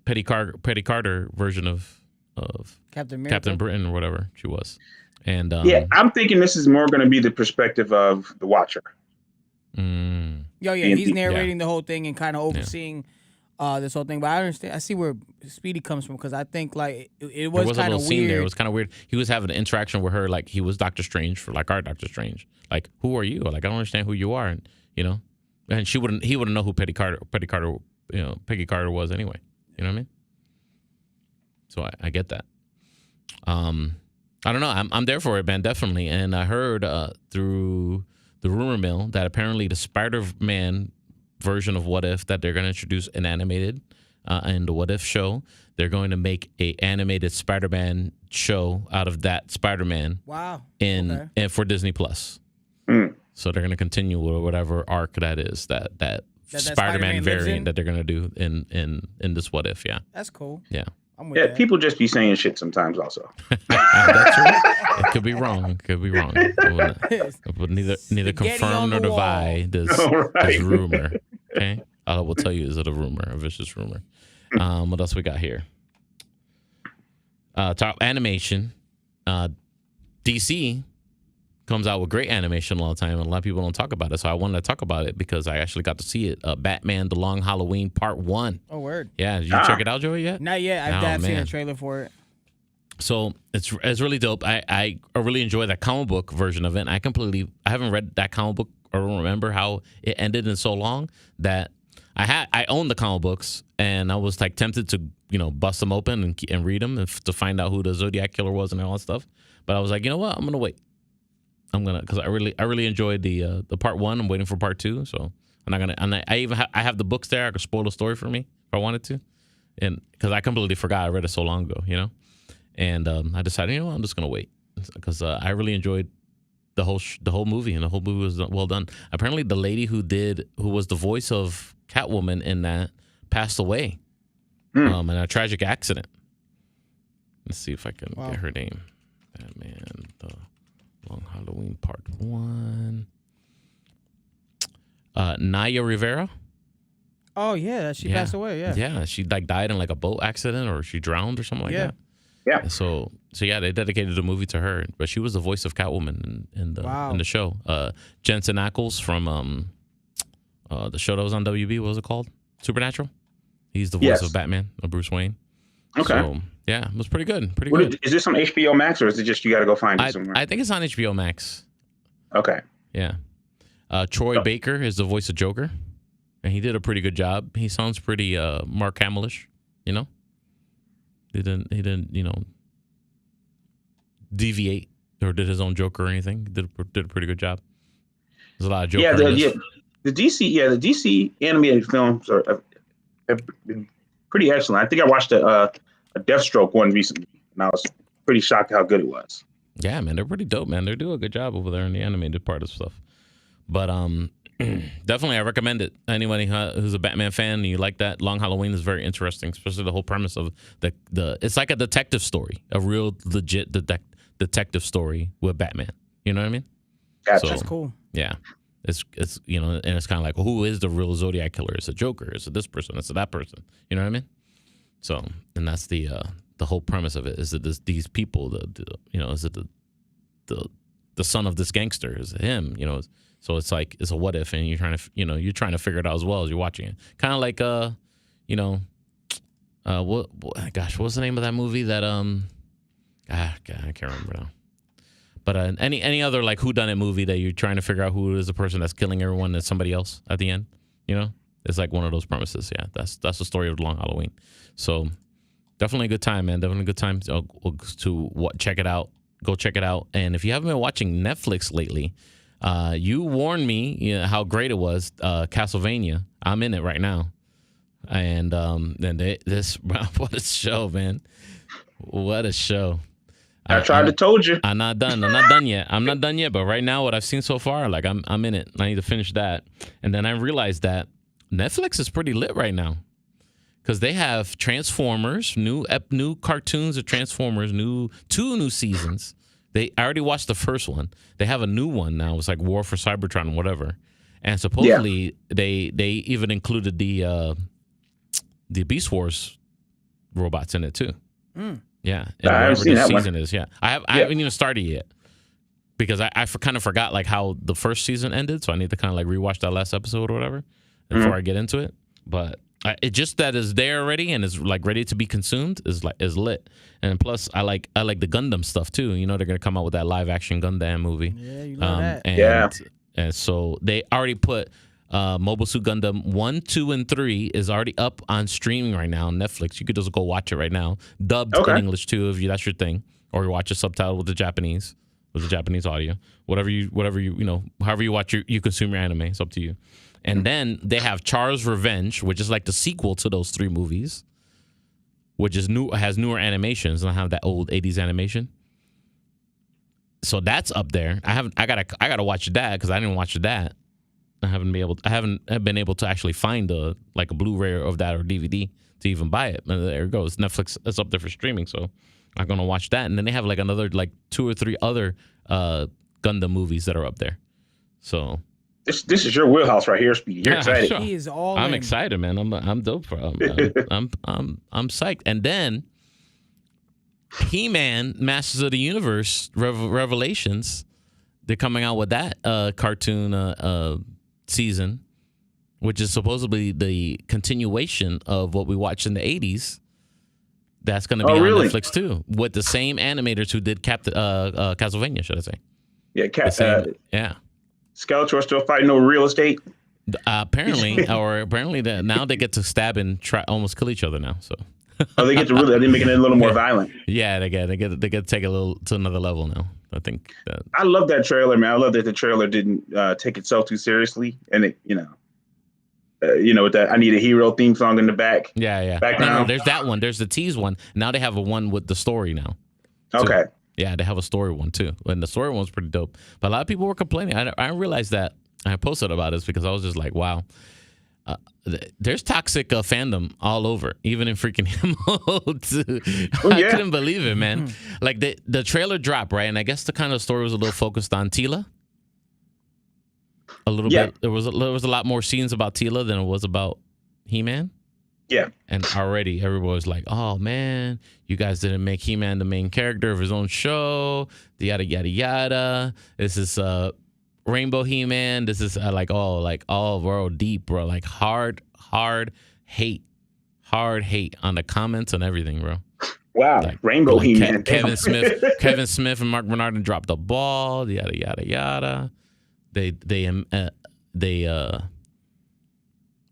Peggy Carter version of Captain Britain or whatever she was. And I'm thinking this is more going to be the perspective of the Watcher. He's narrating the whole thing and kind of overseeing this whole thing. But I understand. I see where Speedy comes from, because I think like it was kind of weird. Scene there. It was kind of weird. He was having an interaction with her like he was Doctor Strange for like our Doctor Strange. Like, who are you? Like, I don't understand who you are, and and he wouldn't know who Peggy Carter was anyway. You know what I mean? So I get that. I don't know. I'm there for it, man, definitely. And I heard through the rumor mill that apparently the Spider-Man version of What If that they're going to introduce an animated in the What If show. They're going to make a animated Spider-Man show out of that Spider-Man. Wow. And for Disney Plus. So they're going to continue with whatever arc that is that Spider-Man variant that they're going to do in this What If. Yeah. That's cool. Yeah. People just be saying shit sometimes also. That's true. It could be wrong. But neither confirm nor divide this rumor. Okay? All I will tell you is it a rumor, a vicious rumor. What else we got here? Top animation. DC comes out with great animation all the time, and a lot of people don't talk about it. So I wanted to talk about it because I actually got to see it. Batman: The Long Halloween Part 1. Oh, word. Yeah, did you check it out, Joey? Yet? Not yet. I've seen a trailer for it. So it's really dope. I really enjoy that comic book version of it. And I haven't read that comic book or don't remember how it ended in so long that I own the comic books, and I was like tempted to bust them open and read them to find out who the Zodiac killer was and all that stuff. But I was like, you know what, I'm gonna wait. Because I really enjoyed the Part 1. I'm waiting for Part 2, so I'm not gonna. And I have the books there. I could spoil the story for me if I wanted to, and because I completely forgot I read it so long ago, And I decided, I'm just gonna wait because I really enjoyed the whole movie, and the whole movie was well done. Apparently, the lady who was the voice of Catwoman in that passed away in a tragic accident. Let's see if I can get her name. Batman: The Long Halloween Part 1. Naya Rivera. Oh yeah, she passed away. Yeah, she died in a boat accident, or she drowned or something like that. Yeah. And so yeah, they dedicated the movie to her, but she was the voice of Catwoman in the show. Jensen Ackles from the show that was on WB. What was it called? Supernatural. He's the voice of Batman, of Bruce Wayne. Okay. So, yeah, it was pretty good. Pretty good. Is this on HBO Max, or is it just you got to go find it somewhere? I think it's on HBO Max. Okay. Yeah. Troy Baker is the voice of Joker, and he did a pretty good job. He sounds pretty Mark Hamill-ish, He didn't deviate or did his own Joker or anything. He did a pretty good job. There's a lot of Joker. The DC animated films have been pretty excellent. I think I watched a Deathstroke one recently, and I was pretty shocked at how good it was. Yeah, man, they're pretty dope, man. They do a good job over there in the animated part of stuff. But definitely, I recommend it. Anybody who's a Batman fan and you like that, Long Halloween is very interesting, especially the whole premise of the it's like a detective story, a real legit detective story with Batman. You know what I mean? Gotcha. So, That's cool. Yeah. It's and it's kind of like, who is the real Zodiac killer? Is it Joker? Is it this person? Is it that person? You know what I mean? So, and that's the whole premise of it. Is it these people? Is it the son of this gangster? Is it him? So it's like it's a what if, and you're trying to figure it out as well as you're watching it. Kind of like what was the name of that movie that I can't remember now. But any other like whodunit movie that you're trying to figure out who is the person that's killing everyone that's somebody else at the end, it's like one of those premises. Yeah, that's the story of Long Halloween. So definitely a good time, man. Definitely a good time to check it out. Go check it out. And if you haven't been watching Netflix lately, you warned me how great it was. Castlevania. I'm in it right now, and what a show, man! What a show. I tried to told you. I'm not done. I'm not done yet. But right now, what I've seen so far, like I'm in it. I need to finish that. And then I realized that Netflix is pretty lit right now because they have Transformers, new cartoons of Transformers, two new seasons. I already watched the first one. They have a new one now. It's like War for Cybertron, whatever. And supposedly they even included the Beast Wars robots in it too. Yeah, and I haven't seen that season one. is. Yeah, I haven't even started yet because I kind of forgot like how the first season ended, so I need to kind of like rewatch that last episode or whatever before I get into it. But it just that is there already and is like ready to be consumed is lit. And plus, I like the Gundam stuff too. They're gonna come out with that live action Gundam movie. Yeah, you love that. And so they already put. Mobile Suit Gundam 1, 2, and 3 is already up on streaming right now on Netflix. You could just go watch it right now, dubbed in English too, if that's your thing, or you watch a subtitle with the Japanese audio, whatever you however you watch you consume your anime. It's up to you. And then they have Char's Revenge, which is like the sequel to those 3 movies, which is has newer animations and have that old 80s animation. So that's up there. I gotta watch that because I didn't watch that. I haven't been able to actually find a Blu-ray of that or DVD to even buy it. And there it goes. Netflix is up there for streaming, so I'm gonna watch that. And then they have like another 2 or 3 other Gundam movies that are up there. So this is your wheelhouse right here, Speedy. You're excited. Sure. He is all I'm in. excited, man. I'm dope for I'm psyched. And then He-Man, Masters of the Universe Revelations. they're coming out with that cartoon season, which is supposedly the continuation of what we watched in the 80s. That's going to be on really? Netflix too, with the same animators who did Castlevania, should I say? Yeah, The same, yeah. Skeletor still fighting over real estate. Apparently now they get to stab and try almost kill each other now. So Oh, they get to really, they making it a little more violent. yeah, they get to take it a little to another level now. I think that, I love that trailer, man. I love that the trailer didn't take itself too seriously, and it, with that "I Need a Hero" theme song in the back. yeah. Background. No, there's that one. There's the tease one. Now they have a one with the story now. too. Okay. Yeah, they have a story one too, and the story one's pretty dope. But a lot of people were complaining. I realized that. I posted about this because I was just like, wow. There's toxic fandom all over, even in freaking Himo. I couldn't believe it, man. Like the trailer dropped, right? And I guess the kind of story was a little focused on Tila. A little bit. There was a lot more scenes about Tila than it was about He-Man. Yeah. And already everybody was like, oh man, you guys didn't make He-Man the main character of his own show. The yada yada yada. This is Rainbow He-Man. This is all real deep, bro. Like hard hate on the comments and everything, bro. Wow, Like, Rainbow He-Man. Kevin Smith and Mark Bernardin dropped the ball. Yada yada yada. They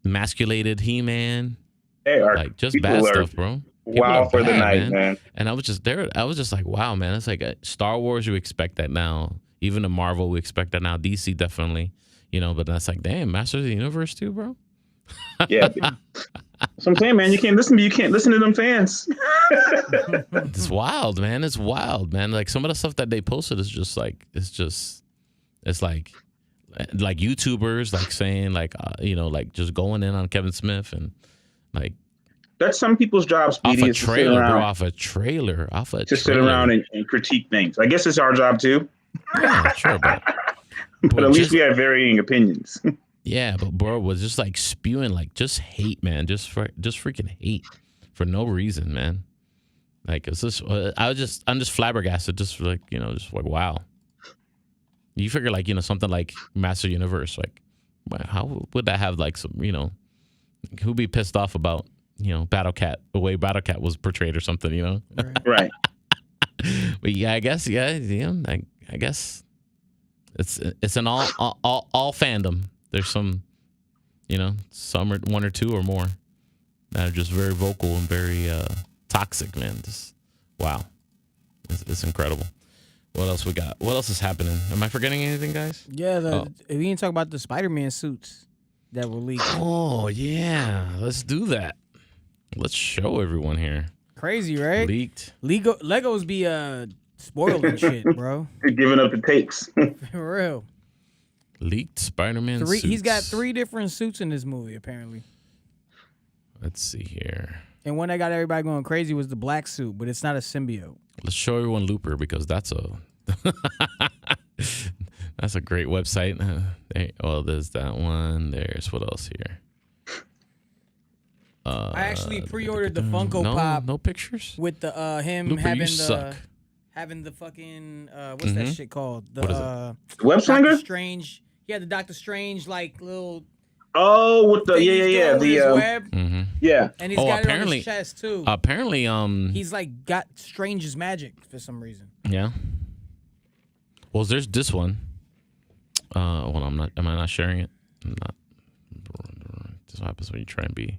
emasculated He-Man. They are Like just bad stuff, bro. Wow for the night, man. And I was just there. I was just like, wow, man. It's like Star Wars. You expect that now. Even the Marvel, we expect that now. DC definitely, but that's like, damn, Masters of the Universe too, bro. Yeah. So I'm saying, man, you can't listen to them fans. It's wild, man. It's wild, man. Like some of the stuff that they posted is just like, it's like YouTubers like saying like, like just going in on Kevin Smith and like. That's some people's job, Speedy. Off a trailer. Just sit around and critique things. I guess it's our job too. Yeah, sure, but at least we have varying opinions. Yeah, but bro was just like spewing like just hate, man, just freaking hate for no reason, man. Like it's just I'm just flabbergasted, just like just like wow. You figure like something like Master Universe, like how would that have like some who'd be pissed off about Battle Cat, the way Battle Cat was portrayed or something, Right. But yeah, I guess I guess it's an all fandom. There's some, some or one or two or more that are just very vocal and very toxic, man. Just wow, it's incredible. What else we got? What else is happening? Am I forgetting anything, guys? Yeah, we didn't talk about the Spider-Man suits that were leaked. Oh yeah, let's do that. Let's show everyone here. Crazy, right? Leaked. Legos be spoiled and shit, bro. You're giving up the takes. For real. Leaked Spider-Man suits. He's got 3 different suits in this movie, apparently. Let's see here. And one that got everybody going crazy was the black suit, but it's not a symbiote. Let's show everyone Looper because that's a that's a great website. There's that one. There's what else here? I actually pre-ordered the Funko Pop. No pictures With the him Looper, having you the suck. having the fucking what's that shit called? The What is Web Doctor Slinger? Strange. He had the Doctor Strange like little Oh, with the thing he's doing with his the web, yeah. and he's got it on his chest too. Apparently, He's like got Strange's magic for some reason. yeah. Well, there's this one. Well, am I not sharing it? I'm not. This is what happens when you try and be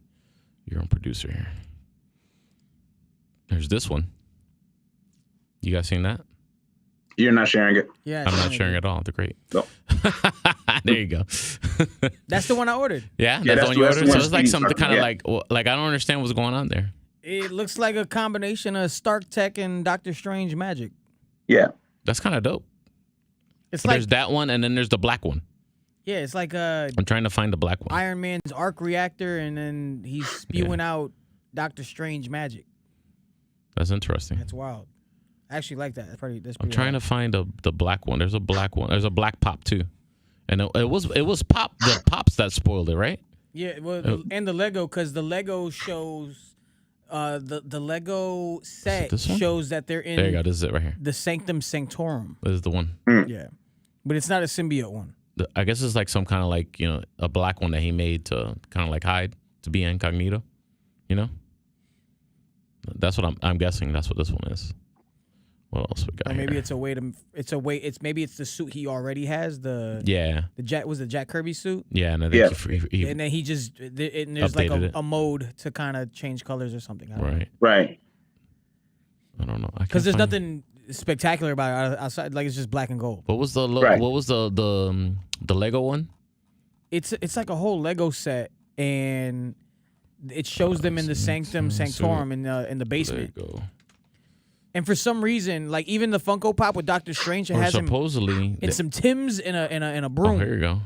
your own producer here. There's this one. You guys seen that? You're not sharing it. Yeah, I'm not sharing it at all. They're great. No. There you go. That's the one I ordered. Yeah, Yeah, that's the one you that's ordered. the So one it's like Speedy's something talking kind of about. like I don't understand what's going on there. It looks like a combination of Stark Tech and Doctor Strange magic. Yeah. That's kind of dope. It's like There's that one, and then there's the black one. yeah, it's like I'm trying to find the black one. Iron Man's arc reactor, and then he's spewing out Doctor Strange magic. That's interesting. That's wild. I actually like that. That's pretty. I'm trying to find the black one. There's a black one. There's a black pop too, and it was pop the pops that spoiled it, right? Yeah, well, and the Lego, because the Lego shows, the Lego set this one? shows that they're in There you go. This is it right here. the Sanctum Sanctorum. This is the one. Yeah, But it's not a symbiote one. I guess it's like some kind of like, you know, a black one that he made to kind of like hide, to be incognito. You know? That's what I'm guessing. That's what this one is. What else we got? Or maybe here? maybe it's the suit he already has. The Jack Kirby suit. Yeah, and I Yeah. think he And then he just and there's like Updated it. a mode to kind of change colors or something. I don't know. right. Right. I don't know. Because there's nothing spectacular about it outside. Like it's just black and gold. What was the Right. what was the Lego one? It's like a whole Lego set, and it shows them in the Sanctum Sanctorum in the basement. Lego. And for some reason, like even the Funko Pop with Doctor Strange, it Or has him supposedly. in some Timbs in a Oh, broom. here you go.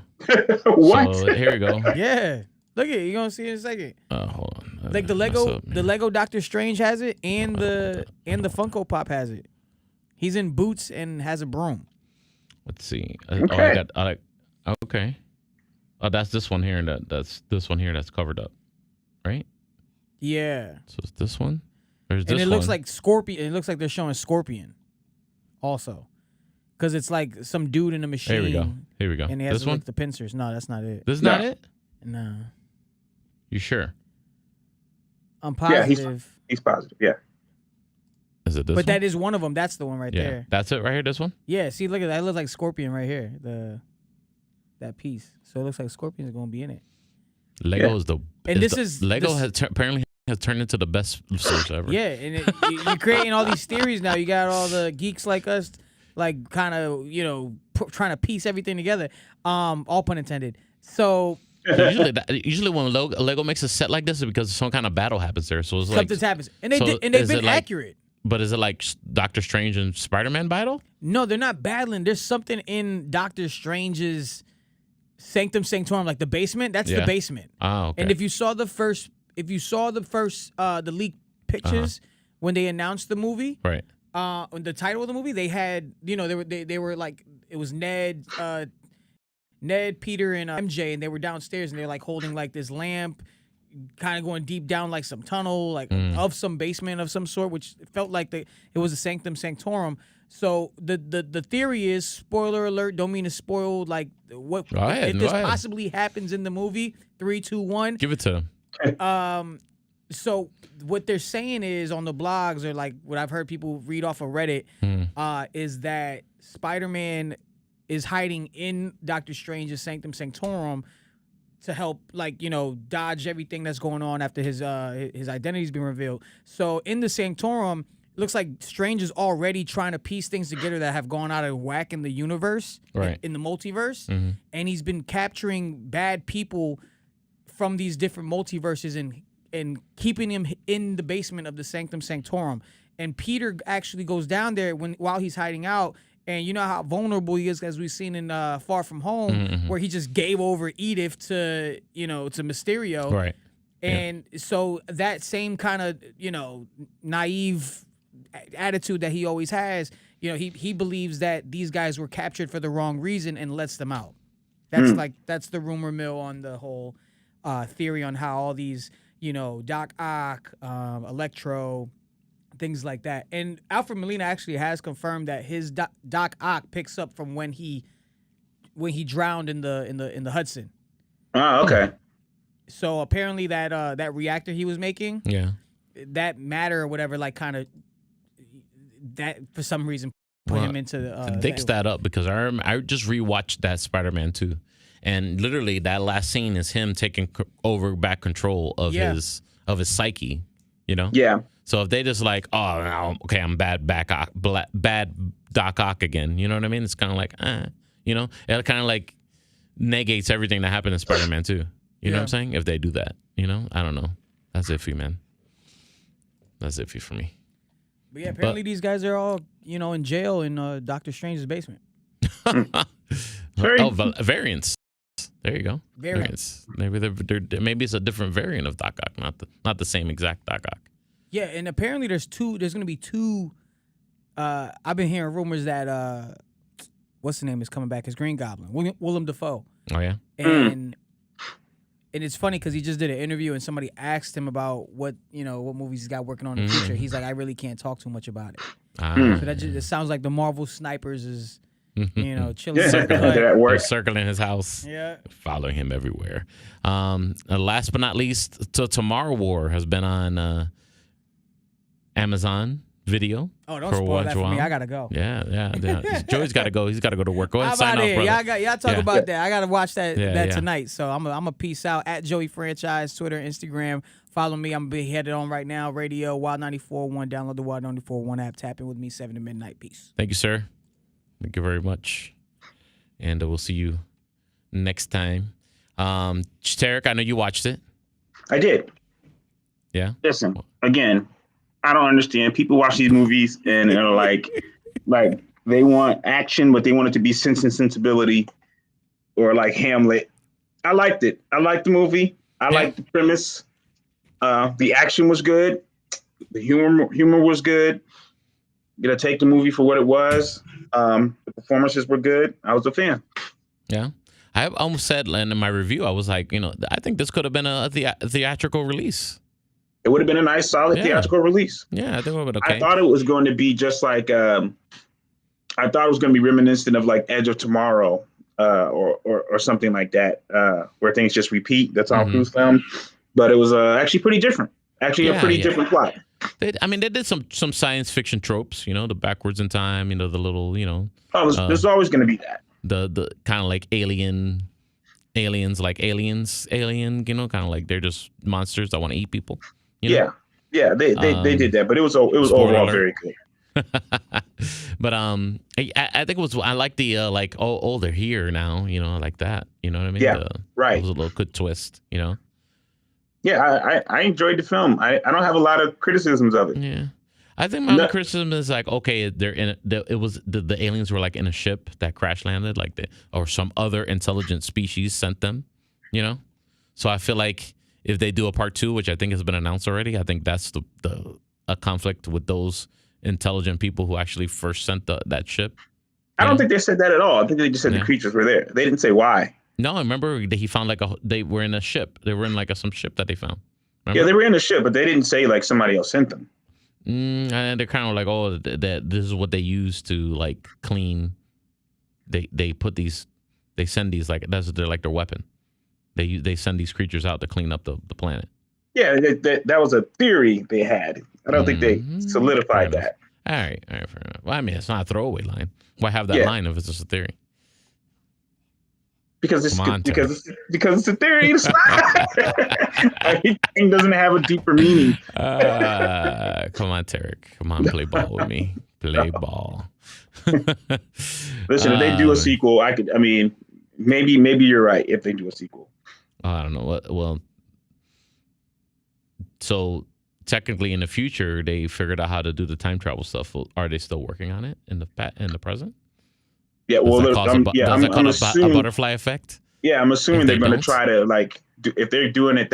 What? So here we go. Yeah, look at it. You're gonna see it in a second. Hold on. Like the Mess Lego, up, the man. Lego Doctor Strange has it, and the Funko Pop has it. He's in boots and has a broom. Let's see. Okay. Okay. Oh, that's this one here, and that's this one here that's covered up, right? Yeah, So it's this one. There's this and it one. looks like Scorpion. It looks like they're showing Scorpion, also, because it's like some dude in a machine. Here we go. Here we go. And he has This one. like the pincers. No, that's not it. This is No. not it. No, You sure? I'm Yeah, he's- positive. He's positive. Yeah. Is it this But one? that is one of them. That's the one right yeah. there. That's it right here. This one. Yeah, see, look at that. It looks like Scorpion right here. That piece. So it looks like Scorpion's gonna be in it. Lego Yeah. is the. And this the- is- Lego this- has apparently has turned into the best source ever. Yeah, and you're creating all these theories now. You got all the geeks like us, like kind of trying to piece everything together. All pun intended. So Usually when Lego makes a set like this, is because some kind of battle happens there. So it's like. something happens, and they so did, and they've is it been like- accurate. But is it like Doctor Strange and Spider-Man battle? No, they're not battling. There's something in Doctor Strange's Sanctum Sanctorum, like the basement. That's the Yeah. basement. Oh, okay. And if you saw the first, the leaked pictures when they announced the movie, right. the title of the movie, they had, they were like, it was Ned, Peter, and MJ, and they were downstairs, and they're like holding like this lamp, kind of going deep down like some tunnel, like of some basement of some sort, which felt like it was a Sanctum Sanctorum. So the theory is, spoiler alert, don't mean to spoil like what Go ahead, if go this ahead. possibly happens in the movie. 3, 2, 1. Give it to them. So what they're saying is on the blogs, or like what I've heard people read off of Reddit, is that Spider-Man is hiding in Doctor Strange's Sanctum Sanctorum to help, like, dodge everything that's going on after his identity's been revealed. So in the Sanctorum, it looks like Strange is already trying to piece things together that have gone out of whack in the universe, Right. in the multiverse, and he's been capturing bad people from these different multiverses and keeping him in the basement of the Sanctum Sanctorum. And Peter actually goes down there while he's hiding out. And you know how vulnerable he is, as we've seen in Far From Home, where he just gave over Edith to Mysterio. Right. And so that same kind of, naive attitude that he always has, he believes that these guys were captured for the wrong reason and lets them out. That's the rumor mill on the whole theory on how all these, Doc Ock, Electro, things like that. And Alfred Molina actually has confirmed that his Doc Ock picks up from when he drowned in the Hudson. Oh, okay. So apparently that reactor he was making, Yeah. that matter or whatever, like kind of that for some reason put Well, him into the Dicks that up because I just rewatched that Spider-Man 2, and literally that last scene is him taking over back control of his psyche, Yeah. So if they just like, oh, no, okay, I'm bad Doc Ock again, you know what I mean? It's kind of like, it kind of like negates everything that happened in Spider-Man 2. You know what I'm saying? If they do that, I don't know. That's iffy, man. That's iffy for me. But yeah, apparently these guys are all, in jail in Doctor Strange's basement. Variants. There you go. Variants. Maybe maybe it's a different variant of Doc Ock, not the same exact Doc Ock. Yeah, and apparently there's going to be two. I've been hearing rumors that what's the name is coming back as Green Goblin, Willem Dafoe. Oh yeah. And it's funny because he just did an interview and somebody asked him about what movies he's got working on in the future. He's like, I really can't talk too much about it. So that sounds like the Marvel Snipers is chilling. Yeah, in the they're cut. at work. Circling his house. Yeah. Following him everywhere. Last but not least, Tomorrow War has been on Amazon Video. Oh, don't for spoil that for While. me. I gotta go. Yeah. Joey's got to go. He's got to go to work. Go ahead, How sign about off, it? brother. Y'all talk Yeah. about that. I gotta watch that Yeah. tonight. So I'm a peace out at Joey Franchise, Twitter, Instagram. Follow me. I'm gonna be headed on right now. Radio Wild 94.1. Download the Wild 94.1 app. Tap in with me 7 to midnight. Peace. Thank you, sir. Thank you very much. And we'll see you next time. Tarek, I know you watched it. I did. Yeah. Listen, again, I don't understand. People watch these movies and they're like they want action, but they want it to be Sense and Sensibility or like Hamlet. I liked it. I liked the movie. I liked the premise. The action was good. The humor was good. Gonna take the movie for what it was. The performances were good. I was a fan. Yeah. I almost said in my review, I was like, I think this could have been a theatrical release. It would have been a nice, solid theatrical release. Yeah, I think it would have been okay. I thought it was going to be just like I thought it was going to be reminiscent of like Edge of Tomorrow or something like that, where things just repeat. That's Tom Cruise film, but it was actually pretty different. Actually, a pretty different plot. They did some science fiction tropes. The backwards in time. The little. There's always going to be that. The kind of like aliens like aliens, kind of like they're just monsters that want to eat people. Yeah, they did that, but it was overall very good. But I think it was. I like the they're here now. I like that. You know what I mean? Yeah, right. It was a little good twist. Yeah, I enjoyed the film. I don't have a lot of criticisms of it. Yeah. I think my only criticism is like, okay, they're in. It was the aliens were like in a ship that crash landed, or some other intelligent species sent them. So I feel like if they do a part 2, which I think has been announced already, I think that's a conflict with those intelligent people who actually first sent that ship. I don't think they said that at all. I think they just said the creatures were there. They didn't say why. No, I remember that he found they were in a ship. They were in some ship that they found. Remember? Yeah, they were in a ship, but they didn't say like somebody else sent them. And they're kind of like, oh, that this is what they use to like clean. They send these they're like their weapon. They send these creatures out to clean up the planet. Yeah, that was a theory they had. I don't think they solidified that. All right, fair enough. Well, I mean, it's not a throwaway line. Why have that line if it's just a theory? Because it's a theory. It's not. Everything doesn't have a deeper meaning. Come on, Tarek. Come on, play ball with me. Play ball. Listen, if they do a sequel, maybe you're right if they do a sequel. I don't know. Well, so technically in the future, they figured out how to do the time travel stuff. Are they still working on it in the present? Yeah, well, does that cause a butterfly effect? Yeah, I'm assuming they're going to try to if they're doing it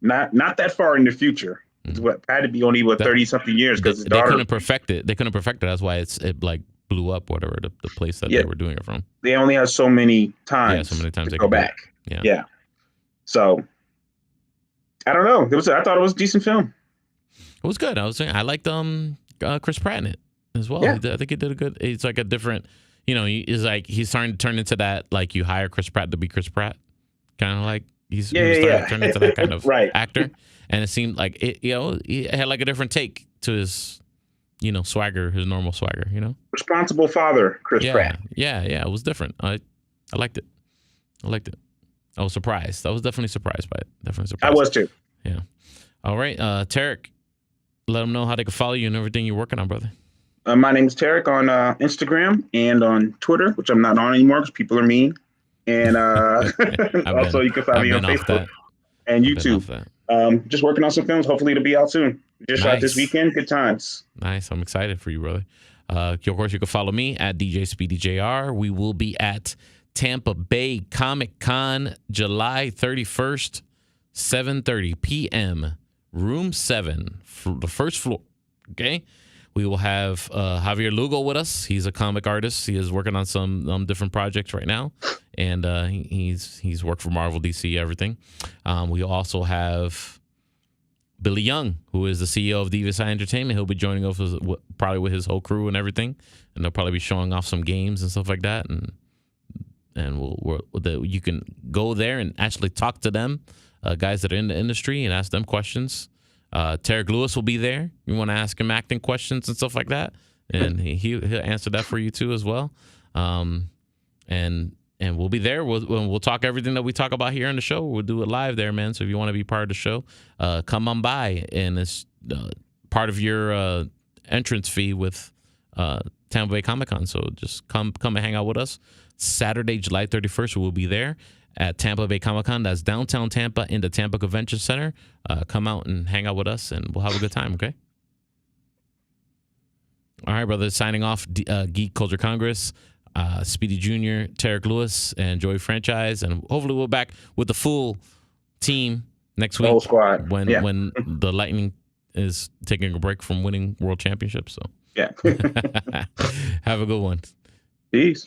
not that far in the future. It's what had to be only 30 something years because they couldn't perfect it. They couldn't perfect it. That's why it blew up, whatever the place that they were doing it from. They only have so many times. Yeah, so many times to they go back. Yeah. So I don't know. I thought it was a decent film. It was good. I was saying I liked Chris Pratt in it as well. Yeah. I think he did a good. It's like a different. He's like he's starting to turn into that. Like you hire Chris Pratt to be Chris Pratt, kind of like he starting to turn into that kind of actor. And it seemed like he had like a different take to his, swagger, his normal swagger. Responsible father, Chris Pratt. Yeah, it was different. I liked it. I was surprised. I was definitely surprised by it. Definitely surprised. I was too. Yeah. All right, Tarek, let them know how they can follow you and everything you're working on, brother. My name is Tarek on Instagram and on Twitter, which I'm not on anymore because people are mean. And also you can find me on Facebook and YouTube. Just working on some films. Hopefully it'll be out soon. Just shot this weekend. Good times. Nice. I'm excited for you, brother. Of course, you can follow me at DJ Speedy JR. We will be at Tampa Bay Comic Con July 31st, 7:30 p.m. Room 7, the first floor. Okay. We will have Javier Lugo with us. He's a comic artist. He is working on some different projects right now, and he's worked for Marvel, DC, everything. We also have Billy Young, who is the CEO of Divas Eye Entertainment. He'll be joining us probably with his whole crew and everything, and they'll probably be showing off some games and stuff like that. And you can go there and actually talk to them, guys that are in the industry, and ask them questions. Tarek Lewis will be there. You want to ask him acting questions and stuff like that, and he'll answer that for you too as well. And we'll be there. We'll talk everything that we talk about here on the show. We'll do it live there, man. So if you want to be part of the show, come on by. And it's part of your entrance fee with Tampa Bay Comic Con. So just come and hang out with us. Saturday, July 31st, we'll be there at Tampa Bay Comic Con. That's downtown Tampa in the Tampa Convention Center. Come out and hang out with us, and we'll have a good time, okay? All right, brother. Signing off, Geek Culture Congress. Speedy Jr., Tarek Lewis, and Joey Franchise, and hopefully we're back with the full team next week. Whole squad. When the Lightning is taking a break from winning world championships. So yeah. have a good one. Peace.